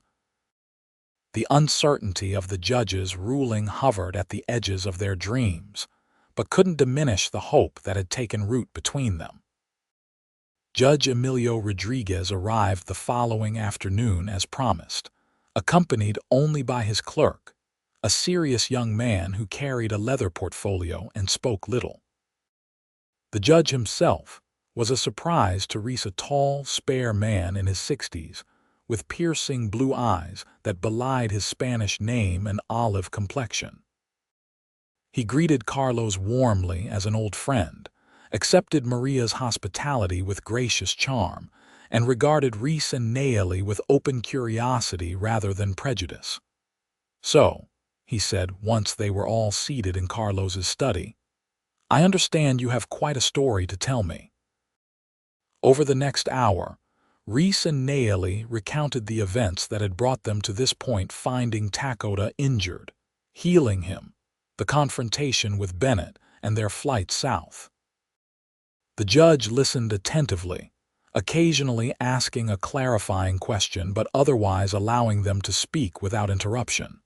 [SPEAKER 1] The uncertainty of the judge's ruling hovered at the edges of their dreams, but couldn't diminish the hope that had taken root between them. Judge Emilio Rodriguez arrived the following afternoon as promised, accompanied only by his clerk, a serious young man who carried a leather portfolio and spoke little. The judge himself was a surprise to Reese, a tall, spare man in his 60s, with piercing blue eyes that belied his Spanish name and olive complexion. He greeted Carlos warmly as an old friend, accepted Maria's hospitality with gracious charm, and regarded Reese and Nayeli with open curiosity rather than prejudice. So, he said once they were all seated in Carlos's study, I understand you have quite a story to tell me. Over the next hour, Reese and Nayeli recounted the events that had brought them to this point, finding Takoda injured, healing him, the confrontation with Bennett, and their flight south. The judge listened attentively, occasionally asking a clarifying question but otherwise allowing them to speak without interruption.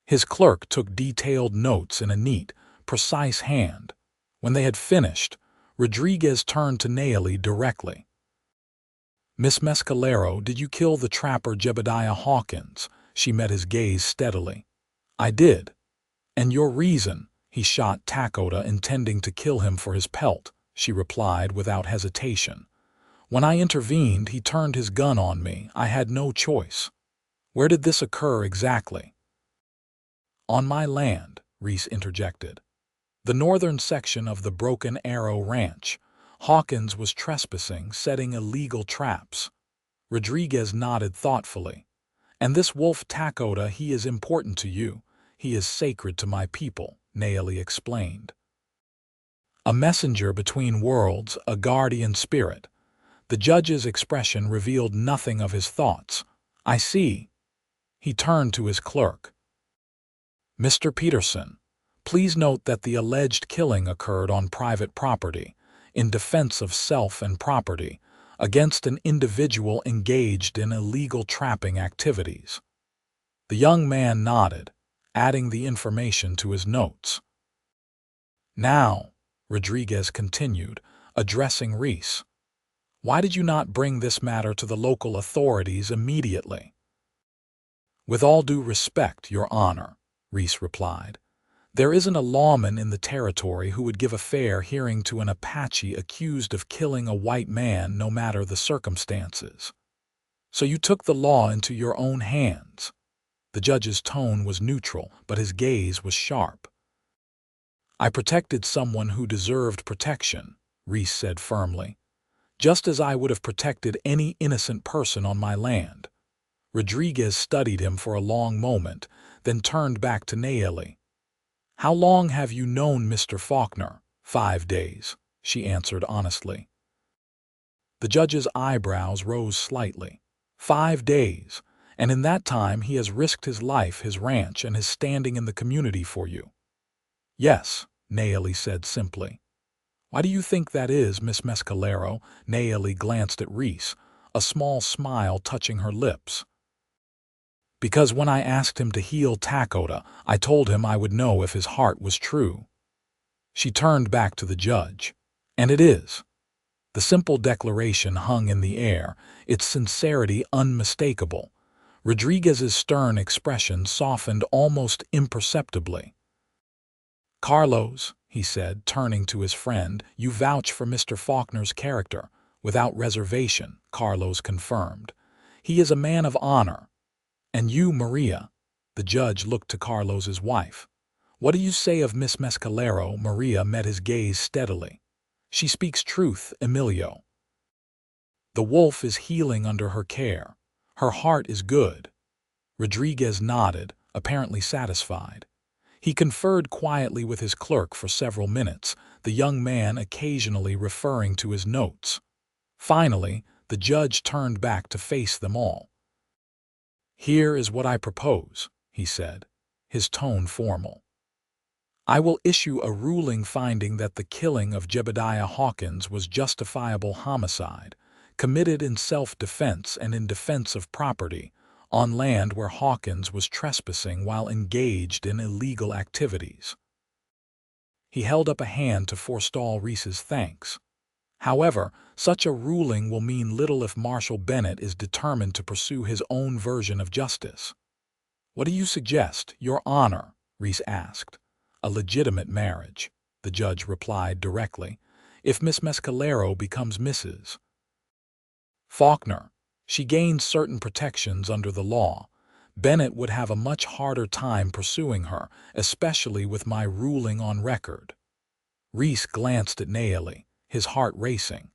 [SPEAKER 1] His clerk took detailed notes in a neat, precise hand. When they had finished, Rodriguez turned to Nayeli directly. Miss Mescalero, did you kill the trapper Jebediah Hawkins? She met his gaze steadily. I did. And your reason? He shot Takoda, intending to kill him for his pelt, she replied without hesitation. When I intervened, he turned his gun on me. I had no choice. Where did this occur exactly? On my land, Reese interjected. The northern section of the Broken Arrow Ranch. Hawkins was trespassing, setting illegal traps. Rodriguez nodded thoughtfully. And this wolf Takoda, he is important to you. He is sacred to my people, Nayeli explained. A messenger between worlds, a guardian spirit. The judge's expression revealed nothing of his thoughts. I see. He turned to his clerk. Mr. Peterson, please note that the alleged killing occurred on private property, in defense of self and property, against an individual engaged in illegal trapping activities. The young man nodded, adding the information to his notes. Now, Rodriguez continued, addressing Reese, why did you not bring this matter to the local authorities immediately? With all due respect, Your Honor, Reese replied. There isn't a lawman in the territory who would give a fair hearing to an Apache accused of killing a white man, no matter the circumstances. So you took the law into your own hands. The judge's tone was neutral, but his gaze was sharp. I protected someone who deserved protection, Reese said firmly, just as I would have protected any innocent person on my land. Rodriguez studied him for a long moment, then turned back to Nayeli. How long have you known Mr. Faulkner? 5 days, she answered honestly. The judge's eyebrows rose slightly. 5 days, And in that time, he has risked his life, his ranch, and his standing in the community for you. Yes, Nayeli said simply. Why do you think that is, Miss Mescalero? Nayeli glanced at Reese, a small smile touching her lips. Because when I asked him to heal Takota, I told him I would know if his heart was true. She turned back to the judge. And it is. The simple declaration hung in the air, its sincerity unmistakable. Rodriguez's stern expression softened almost imperceptibly. Carlos, he said, turning to his friend, you vouch for Mr. Faulkner's character. Without reservation, Carlos confirmed. He is a man of honor. And you, Maria? The judge looked to Carlos's wife. What do you say of Miss Mescalero? Maria met his gaze steadily. She speaks truth, Emilio. The wolf is healing under her care. Her heart is good. Rodriguez nodded, apparently satisfied. He conferred quietly with his clerk for several minutes, the young man occasionally referring to his notes. Finally, the judge turned back to face them all. Here is what I propose, he said, his tone formal. I will issue a ruling finding that the killing of Jebediah Hawkins was justifiable homicide, committed in self-defense and in defense of property, on land where Hawkins was trespassing while engaged in illegal activities. He held up a hand to forestall Reese's thanks. However, such a ruling will mean little if Marshal Bennett is determined to pursue his own version of justice. What do you suggest, Your Honor? Reese asked. A legitimate marriage, the judge replied directly, if Miss Mescalero becomes Mrs. Faulkner. She gains certain protections under the law. Bennett would have a much harder time pursuing her, especially with my ruling on record. Reese glanced at Nayeli, his heart racing.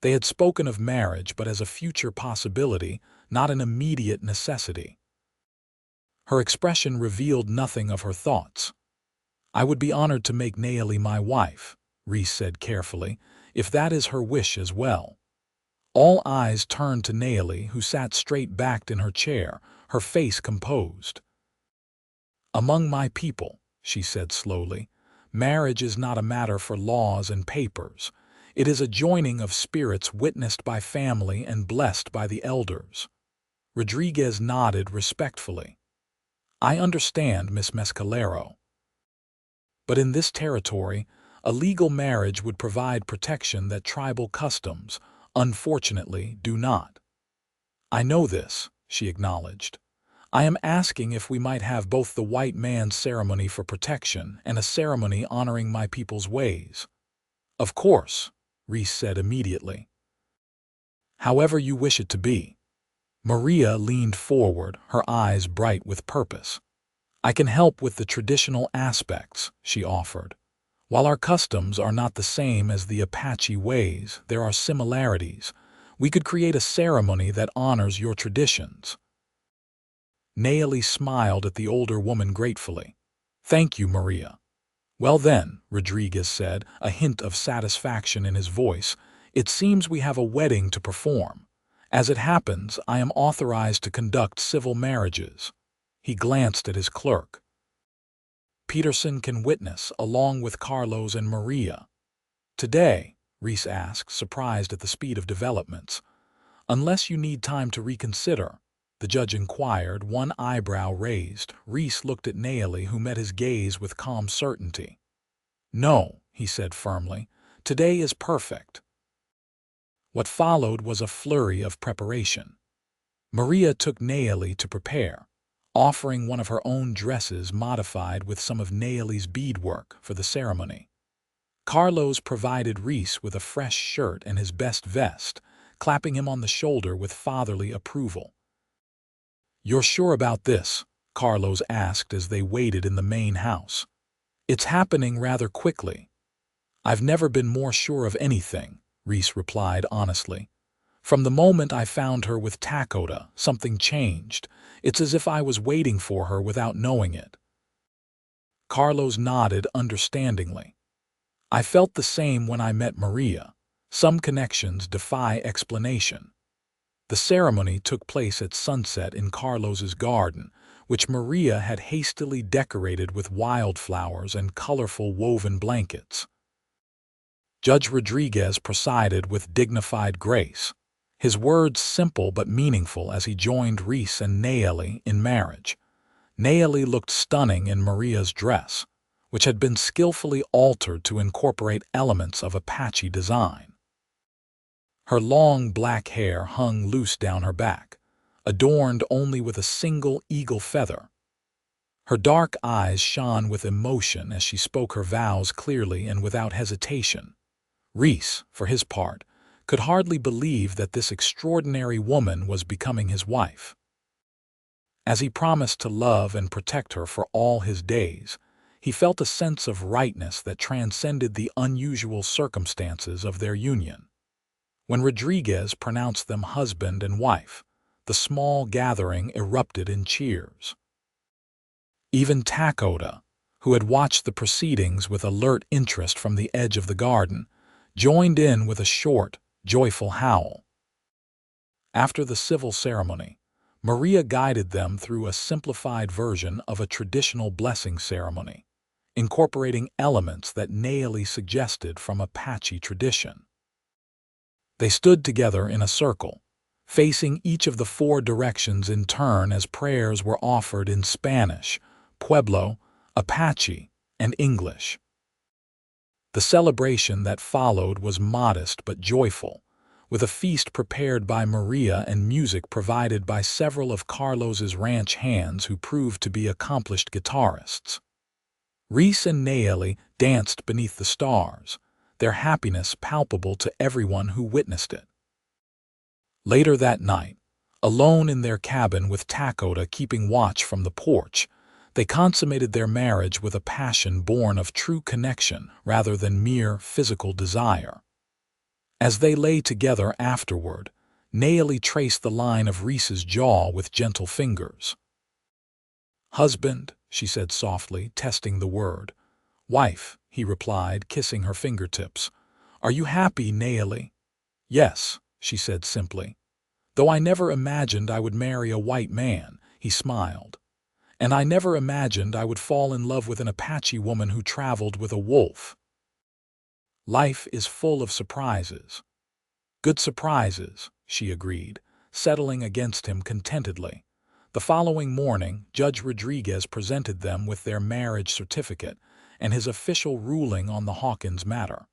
[SPEAKER 1] They had spoken of marriage, but as a future possibility, not an immediate necessity. Her expression revealed nothing of her thoughts. I would be honored to make Nayeli my wife, Reese said carefully, if that is her wish as well. All eyes turned to Nayeli, who sat straight-backed in her chair, her face composed. Among my people, she said slowly, marriage is not a matter for laws and papers. It is a joining of spirits witnessed by family and blessed by the elders. Rodriguez nodded respectfully. I understand, Miss Mescalero. But in this territory, a legal marriage would provide protection that tribal customs, unfortunately, do not. I know this, she acknowledged. I am asking if we might have both the white man's ceremony for protection and a ceremony honoring my people's ways. Of course, Reese said immediately. However you wish it to be. Maria leaned forward, her eyes bright with purpose. I can help with the traditional aspects, she offered. While our customs are not the same as the Apache ways, there are similarities. We could create a ceremony that honors your traditions. Nayeli smiled at the older woman gratefully. Thank you, Maria. Well then, Rodriguez said, a hint of satisfaction in his voice, it seems we have a wedding to perform. As it happens, I am authorized to conduct civil marriages. He glanced at his clerk. Peterson can witness, along with Carlos and Maria. Today, Reese asked, surprised at the speed of developments. Unless you need time to reconsider, the judge inquired, one eyebrow raised. Reese looked at Nayeli, who met his gaze with calm certainty. No, he said firmly, today is perfect. What followed was a flurry of preparation. Maria took Nayeli to prepare, offering one of her own dresses modified with some of Nayeli's beadwork for the ceremony. Carlos provided Reese with a fresh shirt and his best vest, clapping him on the shoulder with fatherly approval. You're sure about this? Carlos asked as they waited in the main house. It's happening rather quickly. I've never been more sure of anything, Reese replied honestly. From the moment I found her with Takota, something changed. It's as if I was waiting for her without knowing it. Carlos nodded understandingly. I felt the same when I met Maria. Some connections defy explanation. The ceremony took place at sunset in Carlos's garden, which Maria had hastily decorated with wildflowers and colorful woven blankets. Judge Rodriguez presided with dignified grace, his words simple but meaningful as he joined Reese and Nayeli in marriage. Nayeli looked stunning in Maria's dress, which had been skillfully altered to incorporate elements of Apache design. Her long black hair hung loose down her back, adorned only with a single eagle feather. Her dark eyes shone with emotion as she spoke her vows clearly and without hesitation. Reese, for his part, could hardly believe that this extraordinary woman was becoming his wife. As he promised to love and protect her for all his days, he felt a sense of rightness that transcended the unusual circumstances of their union. When Rodriguez pronounced them husband and wife, the small gathering erupted in cheers. Even Takoda, who had watched the proceedings with alert interest from the edge of the garden, joined in with a short, joyful howl. After the civil ceremony, Maria guided them through a simplified version of a traditional blessing ceremony, incorporating elements that Nayeli suggested from Apache tradition. They stood together in a circle, facing each of the 4 directions in turn as prayers were offered in Spanish, Pueblo, Apache, and English. The celebration that followed was modest but joyful, with a feast prepared by Maria and music provided by several of Carlos's ranch hands who proved to be accomplished guitarists. Reese and Nayeli danced beneath the stars, their happiness palpable to everyone who witnessed it. Later that night, alone in their cabin with Takoda keeping watch from the porch, they consummated their marriage with a passion born of true connection rather than mere physical desire. As they lay together afterward, Nayeli traced the line of Reese's jaw with gentle fingers. "Husband," she said softly, testing the word. "Wife," he replied, kissing her fingertips. "Are you happy, Nayeli?" "Yes," she said simply. "Though I never imagined I would marry a white man," he smiled. "And I never imagined I would fall in love with an Apache woman who traveled with a wolf." "Life is full of surprises." "Good surprises," she agreed, settling against him contentedly. The following morning, Judge Rodriguez presented them with their marriage certificate and his official ruling on the Hawkins matter.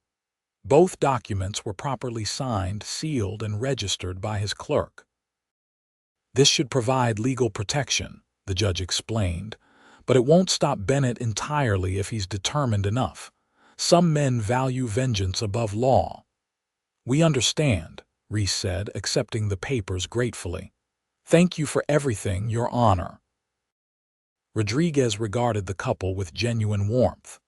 [SPEAKER 1] Both documents were properly signed, sealed, and registered by his clerk. "This should provide legal protection," the judge explained, "but it won't stop Bennett entirely if he's determined enough. Some men value vengeance above law." "We understand," Reese said, accepting the papers gratefully. "Thank you for everything, Your Honor." Rodriguez regarded the couple with genuine warmth.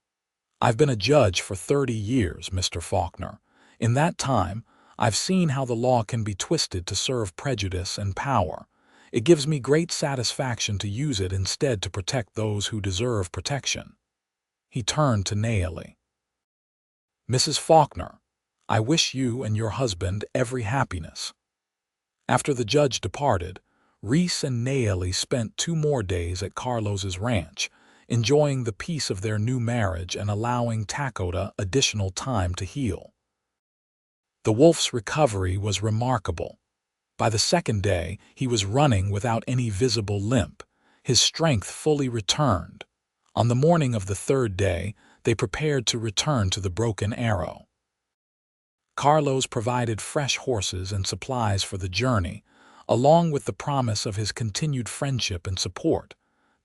[SPEAKER 1] "I've been a judge for 30 years, Mr. Faulkner. In that time, I've seen how the law can be twisted to serve prejudice and power. It gives me great satisfaction to use it instead to protect those who deserve protection." He turned to Nayeli. "Mrs. Faulkner, I wish you and your husband every happiness." After the judge departed, Reese and Nayeli spent 2 more days at Carlos's ranch, enjoying the peace of their new marriage and allowing Takoda additional time to heal. The wolf's recovery was remarkable. By the 2nd day, he was running without any visible limp, his strength fully returned. On the morning of the 3rd day, they prepared to return to the Broken Arrow. Carlos provided fresh horses and supplies for the journey, along with the promise of his continued friendship and support.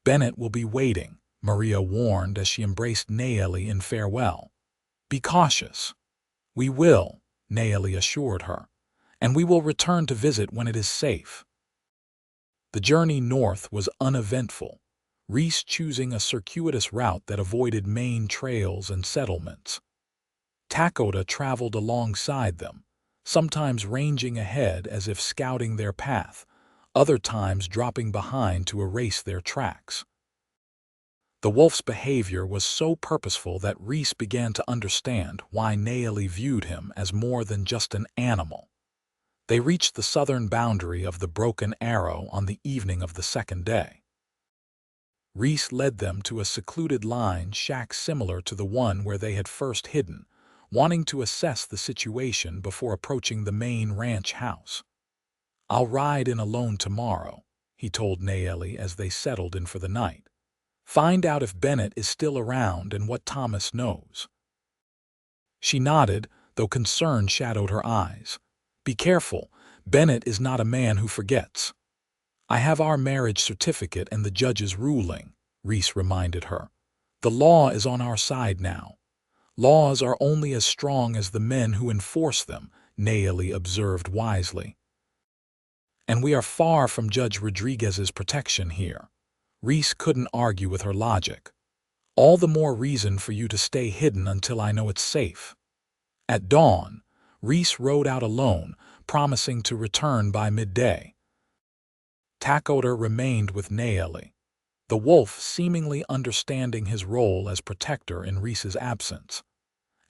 [SPEAKER 1] "Bennett will be waiting," Maria warned as she embraced Nayeli in farewell. "Be cautious." "We will," Nayeli assured her, "and we will return to visit when it is safe." The journey north was uneventful, Reese choosing a circuitous route that avoided main trails and settlements. Takoda traveled alongside them, sometimes ranging ahead as if scouting their path, other times dropping behind to erase their tracks. The wolf's behavior was so purposeful that Reese began to understand why Nayeli viewed him as more than just an animal. They reached the southern boundary of the Broken Arrow on the evening of the second day. Reese led them to a secluded line shack similar to the one where they had first hidden, wanting to assess the situation before approaching the main ranch house. "I'll ride in alone tomorrow," he told Nayeli as they settled in for the night. "Find out if Bennett is still around and what Thomas knows." She nodded, though concern shadowed her eyes. "Be careful. Bennett is not a man who forgets." "I have our marriage certificate and the judge's ruling," Reese reminded her. "The law is on our side now." "Laws are only as strong as the men who enforce them," Nayeli observed wisely. "And we are far from Judge Rodriguez's protection here." Reese couldn't argue with her logic. "All the more reason for you to stay hidden until I know it's safe." At dawn, Reese rode out alone, promising to return by midday. Takoda remained with Nayeli, the wolf seemingly understanding his role as protector in Reese's absence.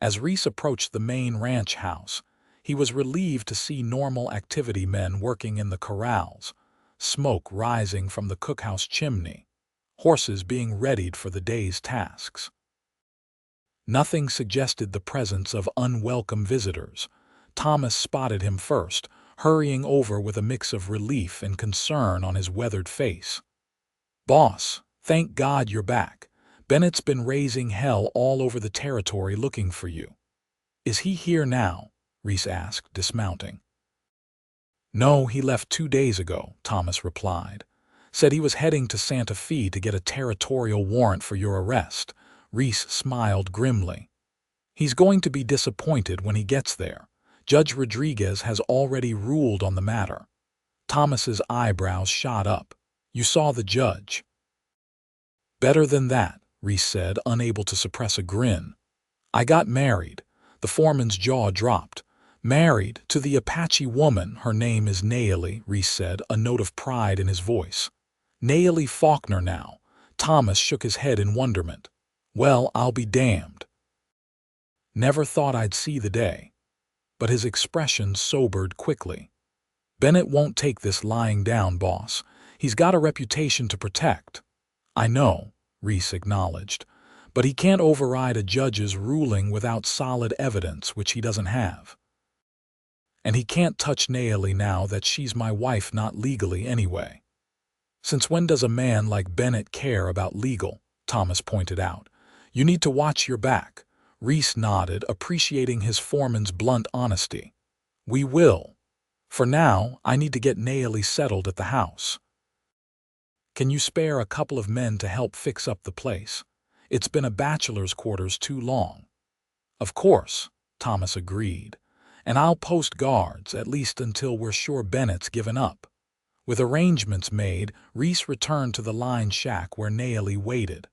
[SPEAKER 1] As Reese approached the main ranch house, he was relieved to see normal activity men working in the corrals, smoke rising from the cookhouse chimney, horses being readied for the day's tasks. Nothing suggested the presence of unwelcome visitors. Thomas spotted him first, hurrying over with a mix of relief and concern on his weathered face. "Boss, thank God you're back. Bennett's been raising hell all over the territory looking for you." "Is he here now?" Reese asked, dismounting. "No, he left 2 days ago," Thomas replied. "Said he was heading to Santa Fe to get a territorial warrant for your arrest." Reese smiled grimly. "He's going to be disappointed when he gets there. Judge Rodriguez has already ruled on the matter." Thomas's eyebrows shot up. "You saw the judge?" "Better than that," Reese said, unable to suppress a grin. "I got married." The foreman's jaw dropped. "Married to the Apache woman. Her name is Nayeli," Reese said, a note of pride in his voice. "Nayeli Faulkner now." Thomas shook his head in wonderment. "Well, I'll be damned. Never thought I'd see the day." But his expression sobered quickly. "Bennett won't take this lying down, boss. He's got a reputation to protect." "I know," Reese acknowledged, "but he can't override a judge's ruling without solid evidence, which he doesn't have. And he can't touch Nayeli now that she's my wife, not legally anyway." "Since when does a man like Bennett care about legal?" Thomas pointed out. "You need to watch your back." Reese nodded, appreciating his foreman's blunt honesty. "We will. For now, I need to get Nayeli settled at the house. Can you spare a couple of men to help fix up the place? It's been a bachelor's quarters too long." "Of course," Thomas agreed. "And I'll post guards, at least until we're sure Bennett's given up." With arrangements made, Reese returned to the line shack where Nayeli waited.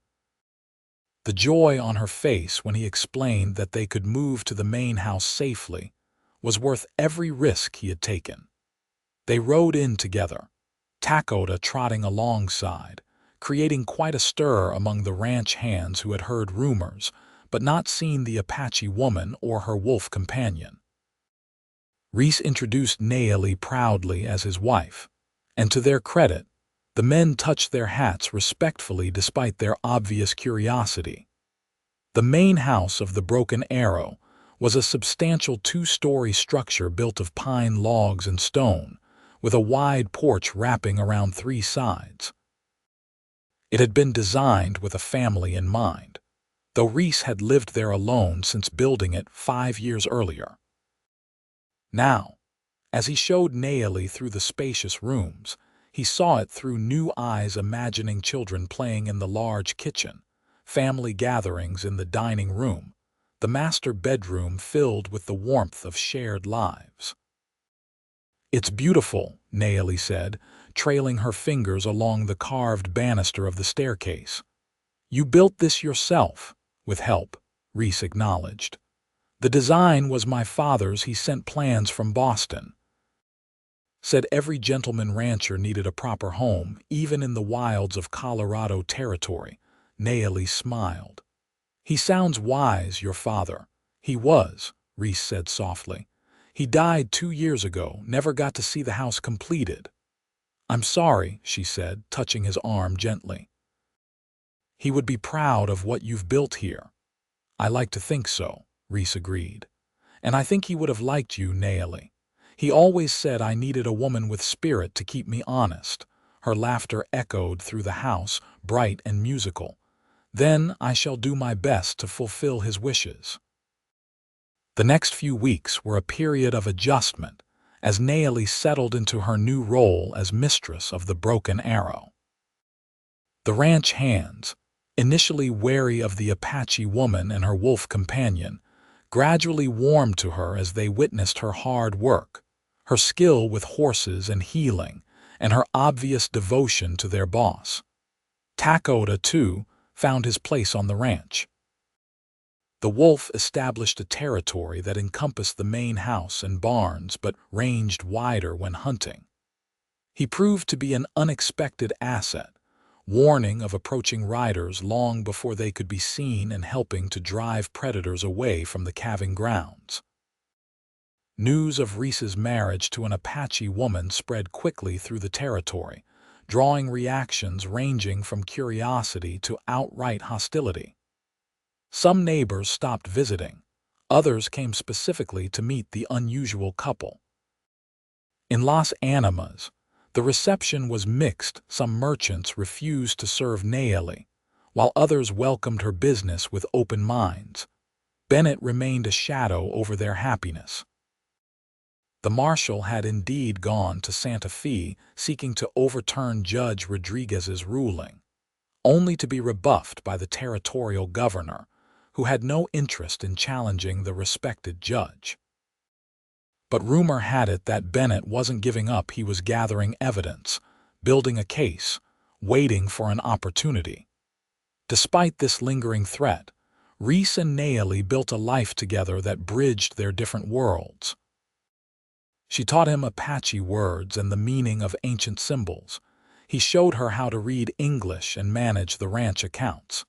[SPEAKER 1] The joy on her face when he explained that they could move to the main house safely was worth every risk he had taken. They rode in together, Takoda trotting alongside, creating quite a stir among the ranch hands who had heard rumors but not seen the Apache woman or her wolf companion. Reese introduced Nayeli proudly as his wife, and to their credit, the men touched their hats respectfully despite their obvious curiosity. The main house of the Broken Arrow was a substantial 2-story structure built of pine logs and stone, with a wide porch wrapping around 3 sides. It had been designed with a family in mind, though Reese had lived there alone since building it 5 years earlier. Now, as he showed Nayeli through the spacious rooms, he saw it through new eyes, imagining children playing in the large kitchen, family gatherings in the dining room, the master bedroom filled with the warmth of shared lives. "It's beautiful," Nayeli said, trailing her fingers along the carved banister of the staircase. "You built this yourself?" "With help," Reese acknowledged. "The design was my father's. He sent plans from Boston. Said every gentleman rancher needed a proper home, even in the wilds of Colorado territory." Nayeli smiled. "He sounds wise, your father." "He was," Reese said softly. He died 2 years ago, never got to see the house completed. I'm sorry, she said, touching his arm gently. He would be proud of what you've built here. I like to think so, Reese agreed. And I think he would have liked you, Nayeli. He always said I needed a woman with spirit to keep me honest. Her laughter echoed through the house, bright and musical. Then I shall do my best to fulfill his wishes. The next few weeks were a period of adjustment, as Nayeli settled into her new role as mistress of the Broken Arrow. The ranch hands, initially wary of the Apache woman and her wolf companion, gradually warmed to her as they witnessed her hard work, her skill with horses and healing, and her obvious devotion to their boss. Takoda, too, found his place on the ranch. The wolf established a territory that encompassed the main house and barns but ranged wider when hunting. He proved to be an unexpected asset, warning of approaching riders long before they could be seen and helping to drive predators away from the calving grounds. News of Reese's marriage to an Apache woman spread quickly through the territory, drawing reactions ranging from curiosity to outright hostility. Some neighbors stopped visiting, others came specifically to meet the unusual couple. In Las Animas, the reception was mixed. Some merchants refused to serve Nayeli, while others welcomed her business with open minds. Bennett remained a shadow over their happiness. The marshal had indeed gone to Santa Fe seeking to overturn Judge Rodriguez's ruling, only to be rebuffed by the territorial governor, who had no interest in challenging the respected judge. But rumor had it that Bennett wasn't giving up. He was gathering evidence, building a case, waiting for an opportunity. Despite this lingering threat, Reese and Nayeli built a life together that bridged their different worlds. She taught him Apache words and the meaning of ancient symbols. He showed her how to read English and manage the ranch accounts.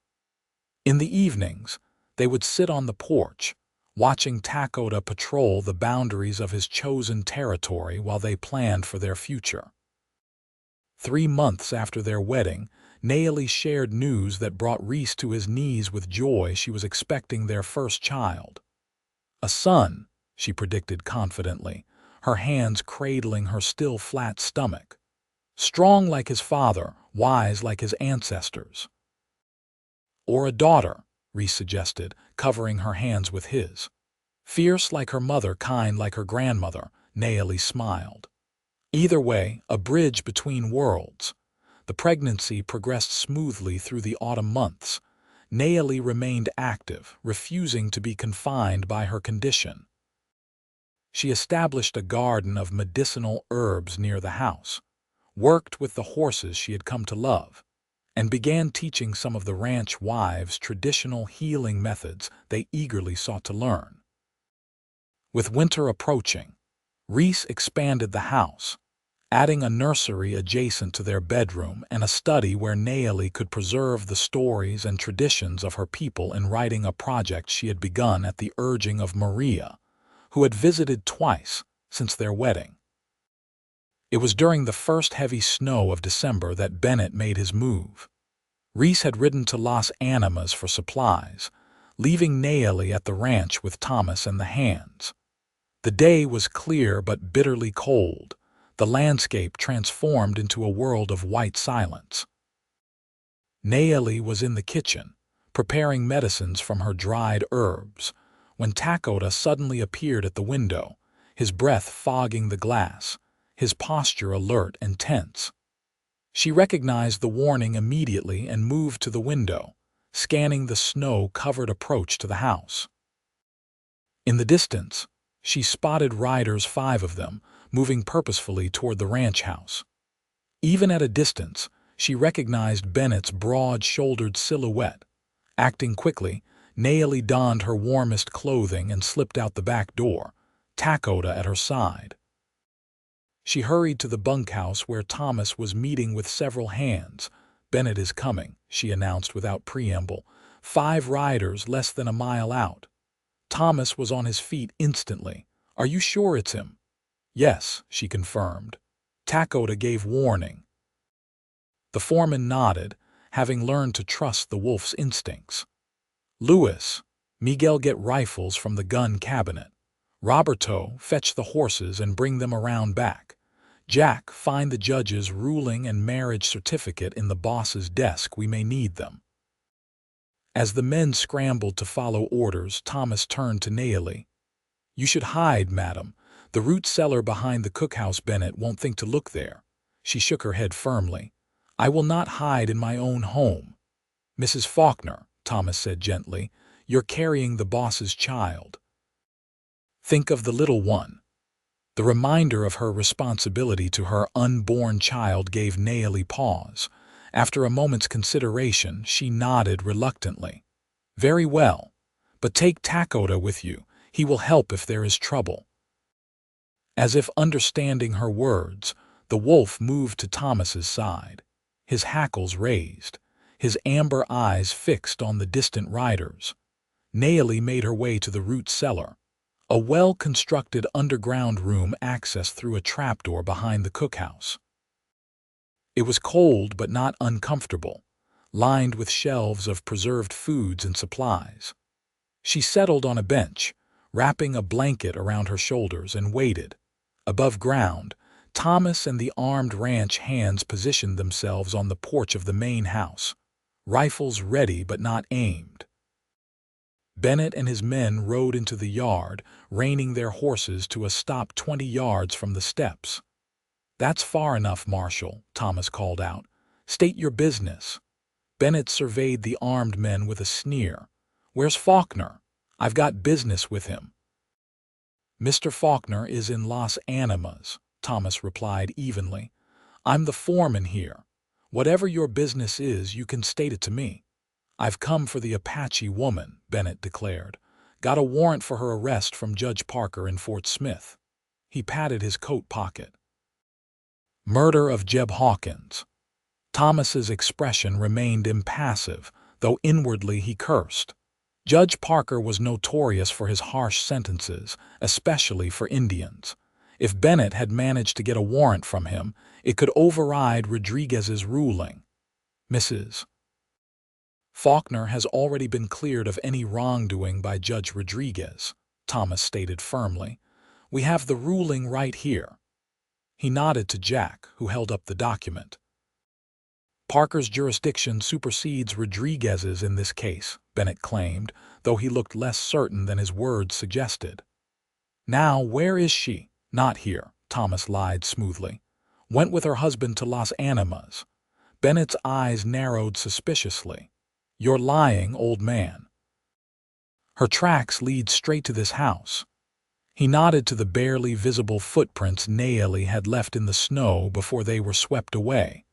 [SPEAKER 1] In the evenings, they would sit on the porch, watching Takoda patrol the boundaries of his chosen territory while they planned for their future. 3 months after their wedding, Nayeli shared news that brought Reese to his knees with joy. She was expecting their first child. A son, she predicted confidently, her hands cradling her still flat stomach. Strong like his father, wise like his ancestors. Or a daughter, Reese suggested, covering her hands with his. Fierce like her mother, kind like her grandmother, Nayeli smiled. Either way, a bridge between worlds. The pregnancy progressed smoothly through the autumn months. Nayeli remained active, refusing to be confined by her condition. She established a garden of medicinal herbs near the house, worked with the horses she had come to love, and began teaching some of the ranch wives traditional healing methods they eagerly sought to learn. With winter approaching, Reese expanded the house, adding a nursery adjacent to their bedroom and a study where Nayeli could preserve the stories and traditions of her people in writing a project she had begun at the urging of Maria, who had visited twice since their wedding. It was during the first heavy snow of December that Bennett made his move. Reese had ridden to Las Animas for supplies, leaving Nayeli at the ranch with Thomas and the hands. The day was clear but bitterly cold, the landscape transformed into a world of white silence. Nayeli was in the kitchen, preparing medicines from her dried herbs, when Takoda suddenly appeared at the window, his breath fogging the glass, his posture alert and tense. She recognized the warning immediately and moved to the window, scanning the snow-covered approach to the house. In the distance, she spotted riders, 5 of them, moving purposefully toward the ranch house. Even at a distance, she recognized Bennett's broad-shouldered silhouette. Acting quickly, Nayeli donned her warmest clothing and slipped out the back door, Takoda at her side. She hurried to the bunkhouse where Thomas was meeting with several hands. "Bennett is coming," she announced without preamble. 5 riders less than a mile out. Thomas was on his feet instantly, "Are you sure it's him?" "Yes," she confirmed. Takota gave warning. The foreman nodded, having learned to trust the wolf's instincts. "Louis, Miguel, get rifles from the gun cabinet. Roberto, fetch the horses and bring them around back. Jack, find the judge's ruling and marriage certificate in the boss's desk. We may need them." As the men scrambled to follow orders, Thomas turned to Nayeli. "You should hide, madam. The root cellar behind the cookhouse. Bennett won't think to look there." She shook her head firmly. "I will not hide in my own home." "Mrs. Faulkner," Thomas said gently, "you're carrying the boss's child. Think of the little one." The reminder of her responsibility to her unborn child gave Nayeli pause. After a moment's consideration, she nodded reluctantly. "Very well, but take Takota with you. He will help if there is trouble." As if understanding her words, the wolf moved to Thomas's side, his hackles raised, his amber eyes fixed on the distant riders. Nayeli made her way to the root cellar, a well-constructed underground room accessed through a trapdoor behind the cookhouse. It was cold but not uncomfortable, lined with shelves of preserved foods and supplies. She settled on a bench, wrapping a blanket around her shoulders, and waited. Above ground, Thomas and the armed ranch hands positioned themselves on the porch of the main house, rifles ready but not aimed. Bennett and his men rode into the yard, reining their horses to a stop 20 yards from the steps. "That's far enough, Marshal," Thomas called out. "State your business." Bennett surveyed the armed men with a sneer. "Where's Faulkner? I've got business with him." "Mr. Faulkner is in Las Animas," Thomas replied evenly. "I'm the foreman here. Whatever your business is, you can state it to me." "I've come for the Apache woman," Bennett declared. "Got a warrant for her arrest from Judge Parker in Fort Smith." He patted his coat pocket. "Murder of Jeb Hawkins." Thomas's expression remained impassive, though inwardly he cursed. Judge Parker was notorious for his harsh sentences, especially for Indians. If Bennett had managed to get a warrant from him, it could override Rodriguez's ruling. "Mrs. Faulkner has already been cleared of any wrongdoing by Judge Rodriguez," Thomas stated firmly. "We have the ruling right here." He nodded to Jack, who held up the document. "Parker's jurisdiction supersedes Rodriguez's in this case," Bennett claimed, though he looked less certain than his words suggested. "Now, where is she?" "Not here," Thomas lied smoothly. "Went with her husband to Las Animas." Bennett's eyes narrowed suspiciously. "You're lying, old man." "Her tracks lead straight to this house." He nodded to the barely visible footprints Nayeli had left in the snow before they were swept away.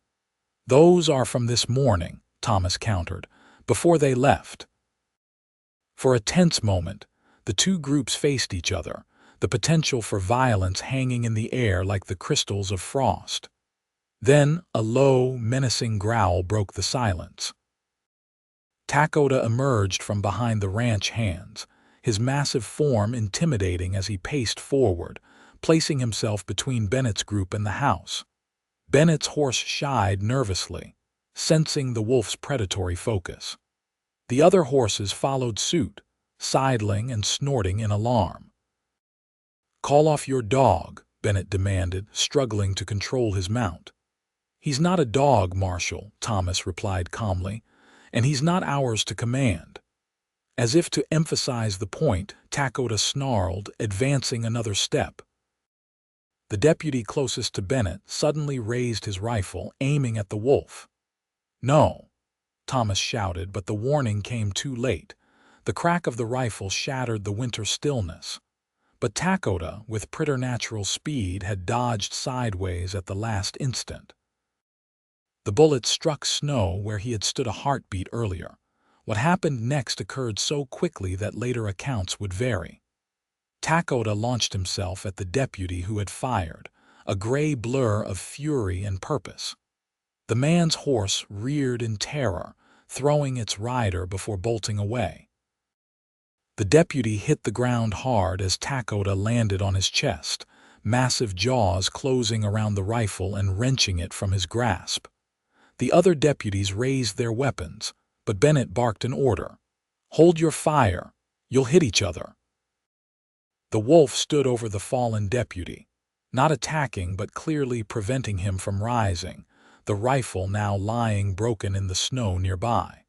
[SPEAKER 1] "Those are from this morning," Thomas countered, "before they left." For a tense moment, the two groups faced each other, the potential for violence hanging in the air like the crystals of frost. Then a low, menacing growl broke the silence. Takota emerged from behind the ranch hands, his massive form intimidating as he paced forward, placing himself between Bennett's group and the house. Bennett's horse shied nervously, sensing the wolf's predatory focus. The other horses followed suit, sidling and snorting in alarm. "Call off your dog," Bennett demanded, struggling to control his mount. "He's not a dog, Marshal," Thomas replied calmly, "and he's not ours to command." As if to emphasize the point, Takota snarled, advancing another step. The deputy closest to Bennett suddenly raised his rifle, aiming at the wolf. "No," Thomas shouted, but the warning came too late. The crack of the rifle shattered the winter stillness. But Takota, with preternatural speed, had dodged sideways at the last instant. The bullet struck snow where he had stood a heartbeat earlier. What happened next occurred so quickly that later accounts would vary. Takota launched himself at the deputy who had fired, a gray blur of fury and purpose. The man's horse reared in terror, throwing its rider before bolting away. The deputy hit the ground hard as Takota landed on his chest, massive jaws closing around the rifle and wrenching it from his grasp. The other deputies raised their weapons, but Bennett barked an order. "Hold your fire. You'll hit each other." The wolf stood over the fallen deputy, not attacking but clearly preventing him from rising, the rifle now lying broken in the snow nearby.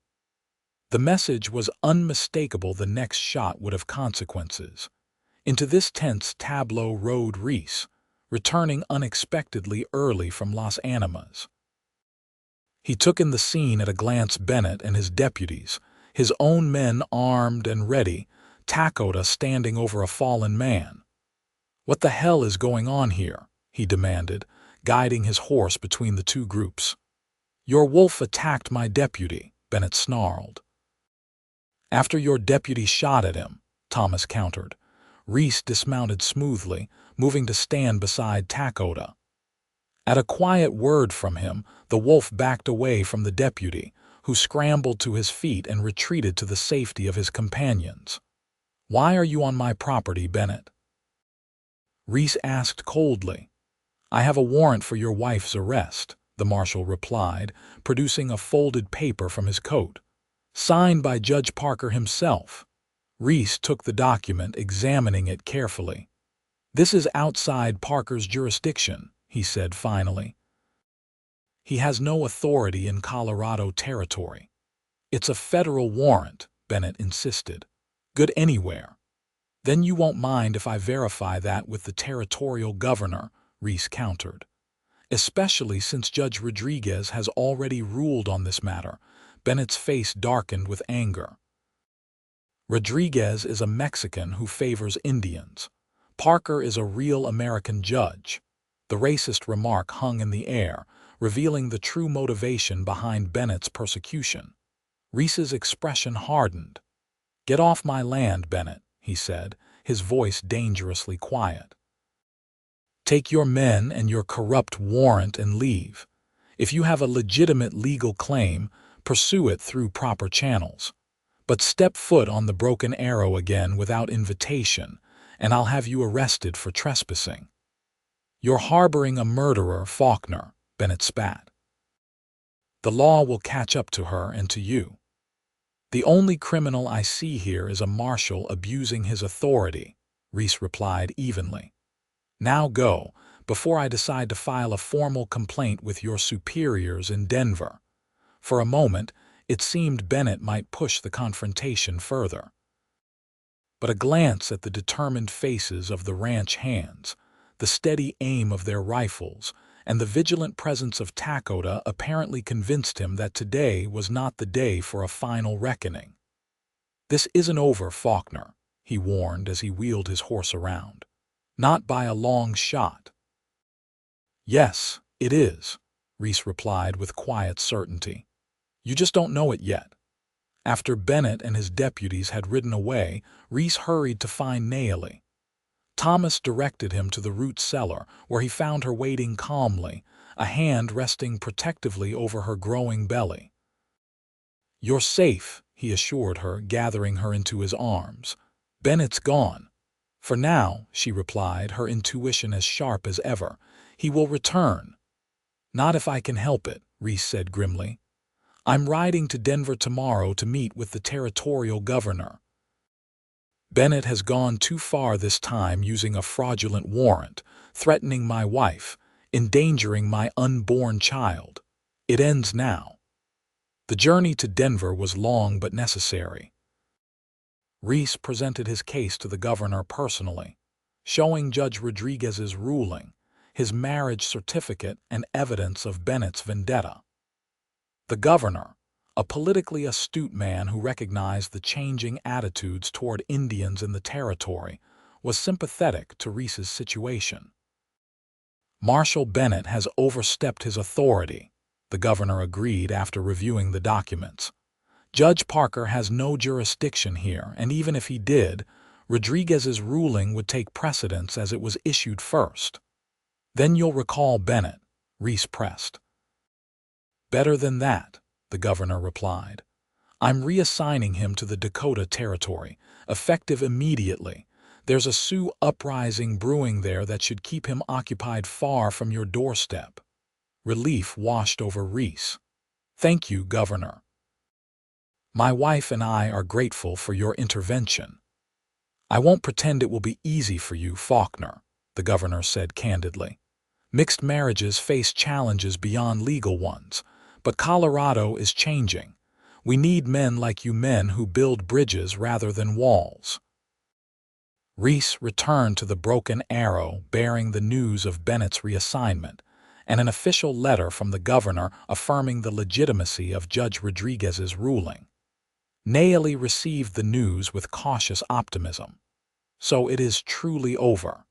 [SPEAKER 1] The message was unmistakable. The next shot would have consequences. Into this tense tableau rode Reese, returning unexpectedly early from Las Animas. He took in the scene at a glance: Bennett and his deputies, his own men armed and ready, Takota standing over a fallen man. "What the hell is going on here?" he demanded, guiding his horse between the two groups. "Your wolf attacked my deputy," Bennett snarled. "After your deputy shot at him," Thomas countered. Reese dismounted smoothly, moving to stand beside Takota. At a quiet word from him, the wolf backed away from the deputy, who scrambled to his feet and retreated to the safety of his companions. "Why are you on my property, Bennett?" Reese asked coldly. "I have a warrant for your wife's arrest," the marshal replied, producing a folded paper from his coat. "Signed by Judge Parker himself." Reese took the document, examining it carefully. "This is outside Parker's jurisdiction," he said finally. "He has no authority in Colorado territory." "It's a federal warrant," Bennett insisted. "Good anywhere." "Then you won't mind if I verify that with the territorial governor," Reese countered. "Especially since Judge Rodriguez has already ruled on this matter." Bennett's face darkened with anger. "Rodriguez is a Mexican who favors Indians. Parker is a real American judge." The racist remark hung in the air, revealing the true motivation behind Bennett's persecution. Reese's expression hardened. "Get off my land, Bennett," he said, his voice dangerously quiet. "Take your men and your corrupt warrant and leave. If you have a legitimate legal claim, pursue it through proper channels. But step foot on the Broken Arrow again without invitation, and I'll have you arrested for trespassing." "You're harboring a murderer, Faulkner," Bennett spat. "The law will catch up to her and to you." "The only criminal I see here is a marshal abusing his authority," Reese replied evenly. "Now go, before I decide to file a formal complaint with your superiors in Denver." For a moment, it seemed Bennett might push the confrontation further. But a glance at the determined faces of the ranch hands, the steady aim of their rifles, and the vigilant presence of Takota apparently convinced him that today was not the day for a final reckoning. "This isn't over, Faulkner," he warned as he wheeled his horse around. "Not by a long shot." "Yes, it is," Reese replied with quiet certainty. "You just don't know it yet." After Bennett and his deputies had ridden away, Reese hurried to find Nayeli. Thomas directed him to the root cellar, where he found her waiting calmly, a hand resting protectively over her growing belly. "You're safe," he assured her, gathering her into his arms. "Bennett's gone." "For now," she replied, her intuition as sharp as ever. "He will return." "Not if I can help it," Reese said grimly. "I'm riding to Denver tomorrow to meet with the territorial governor." "Bennett has gone too far this time, using a fraudulent warrant, threatening my wife, endangering my unborn child. It ends now." The journey to Denver was long but necessary. Reese presented his case to the governor personally, showing Judge Rodriguez's ruling, his marriage certificate, and evidence of Bennett's vendetta. The governor, a politically astute man who recognized the changing attitudes toward Indians in the territory, was sympathetic to Reese's situation. "Marshal Bennett has overstepped his authority," the governor agreed after reviewing the documents. "Judge Parker has no jurisdiction here, and even if he did, Rodriguez's ruling would take precedence as it was issued first." "Then you'll recall Bennett," Reese pressed. "Better than that," the governor replied. "I'm reassigning him to the Dakota Territory, effective immediately. There's a Sioux uprising brewing there that should keep him occupied far from your doorstep. Relief washed over Reese. Thank you, Governor. My wife and I are grateful for your intervention. I won't pretend it will be easy for you, Faulkner, the governor said candidly. Mixed marriages face challenges beyond legal ones, but Colorado is changing. We need men like you, men who build bridges rather than walls. Reese returned to the Broken Arrow bearing the news of Bennett's reassignment and an official letter from the governor affirming the legitimacy of Judge Rodriguez's ruling. Nayeli received the news with cautious optimism. So it is truly over.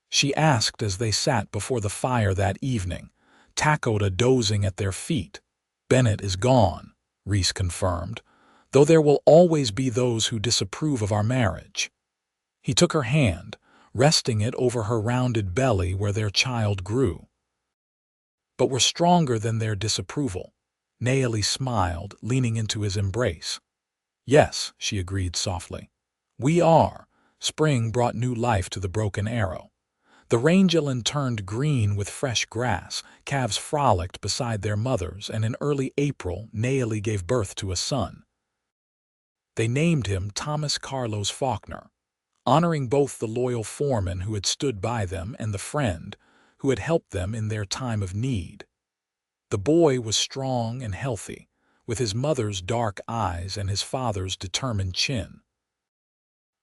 [SPEAKER 1] She asked as they sat before the fire that evening, Takota dozing at their feet. Bennett is gone, Reese confirmed, though there will always be those who disapprove of our marriage. He took her hand, resting it over her rounded belly where their child grew. But we're stronger than their disapproval. Nayeli smiled, leaning into his embrace. Yes, she agreed softly. We are. Spring brought new life to the Broken Arrow. The rangeland turned green with fresh grass, calves frolicked beside their mothers, and in early April, Nayeli gave birth to a son. They named him Thomas Carlos Faulkner, honoring both the loyal foreman who had stood by them and the friend who had helped them in their time of need. The boy was strong and healthy, with his mother's dark eyes and his father's determined chin.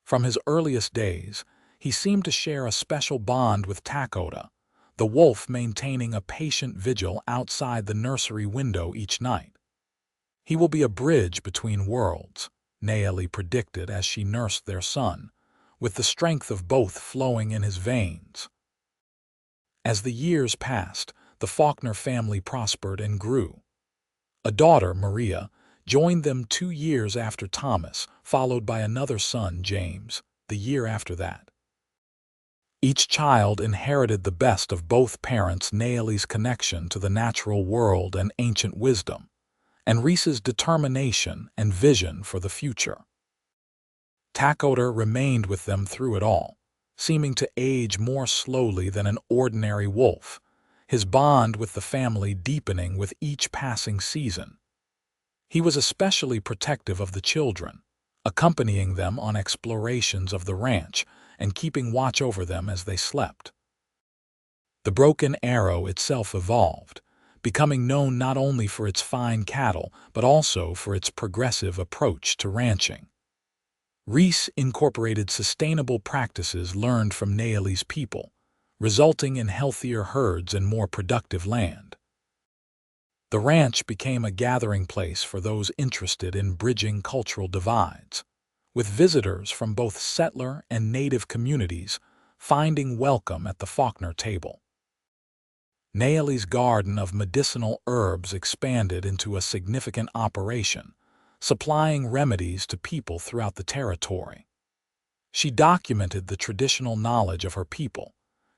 [SPEAKER 1] From his earliest days, he seemed to share a special bond with Takota, the wolf maintaining a patient vigil outside the nursery window each night. He will be a bridge between worlds, Nayeli predicted as she nursed their son, with the strength of both flowing in his veins. As the years passed, the Faulkner family prospered and grew. A daughter, Maria, joined them 2 years after Thomas, followed by another son, James, the year after that. Each child inherited the best of both parents, Nayeli's connection to the natural world and ancient wisdom, and Reese's determination and vision for the future. Takota remained with them through it all, seeming to age more slowly than an ordinary wolf, his bond with the family deepening with each passing season. He was especially protective of the children, accompanying them on explorations of the ranch and keeping watch over them as they slept. The Broken Arrow itself evolved, becoming known not only for its fine cattle but also for its progressive approach to ranching. Reese incorporated sustainable practices learned from Nayeli's people, resulting in healthier herds and more productive land. The ranch became a gathering place for those interested in bridging cultural divides, with visitors from both settler and native communities finding welcome at the Faulkner table. Nayeli's garden of medicinal herbs expanded into a significant operation, supplying remedies to people throughout the territory. She documented the traditional knowledge of her people,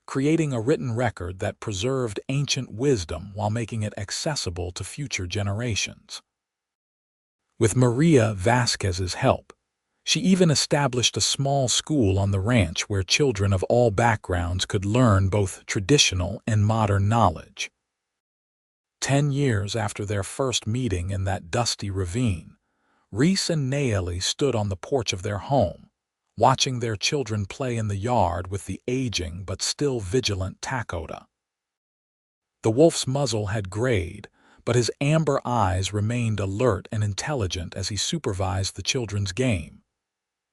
[SPEAKER 1] creating a written record that preserved ancient wisdom while making it accessible to future generations. With Maria Vasquez's help, she even established a small school on the ranch where children of all backgrounds could learn both traditional and modern knowledge. 10 years after their first meeting in that dusty ravine, Reese and Nayeli stood on the porch of their home, watching their children play in the yard with the aging but still vigilant Takota. The wolf's muzzle had grayed, but his amber eyes remained alert and intelligent as he supervised the children's game.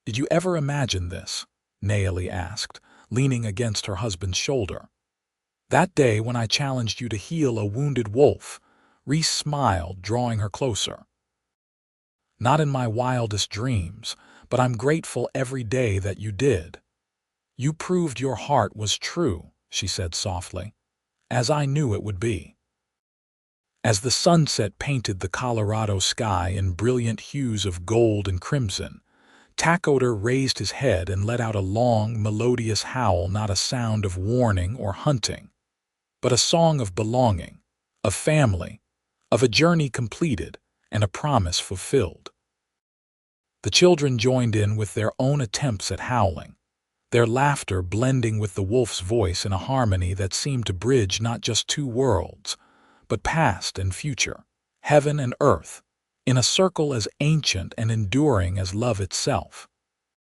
[SPEAKER 1] "Did you ever imagine this?" Nayeli asked, leaning against her husband's shoulder. "That day when I challenged you to heal a wounded wolf," Reese smiled, drawing her closer. "Not in my wildest dreams, but I'm grateful every day that you did. You proved your heart was true," she said softly, "as I knew it would be." As the sunset painted the Colorado sky in brilliant hues of gold and crimson, Takota raised his head and let out a long, melodious howl, not a sound of warning or hunting, but a song of belonging, of family, of a journey completed and a promise fulfilled. The children joined in with their own attempts at howling, their laughter blending with the wolf's voice in a harmony that seemed to bridge not just two worlds, but past and future, heaven and earth, in a circle as ancient and enduring as love itself.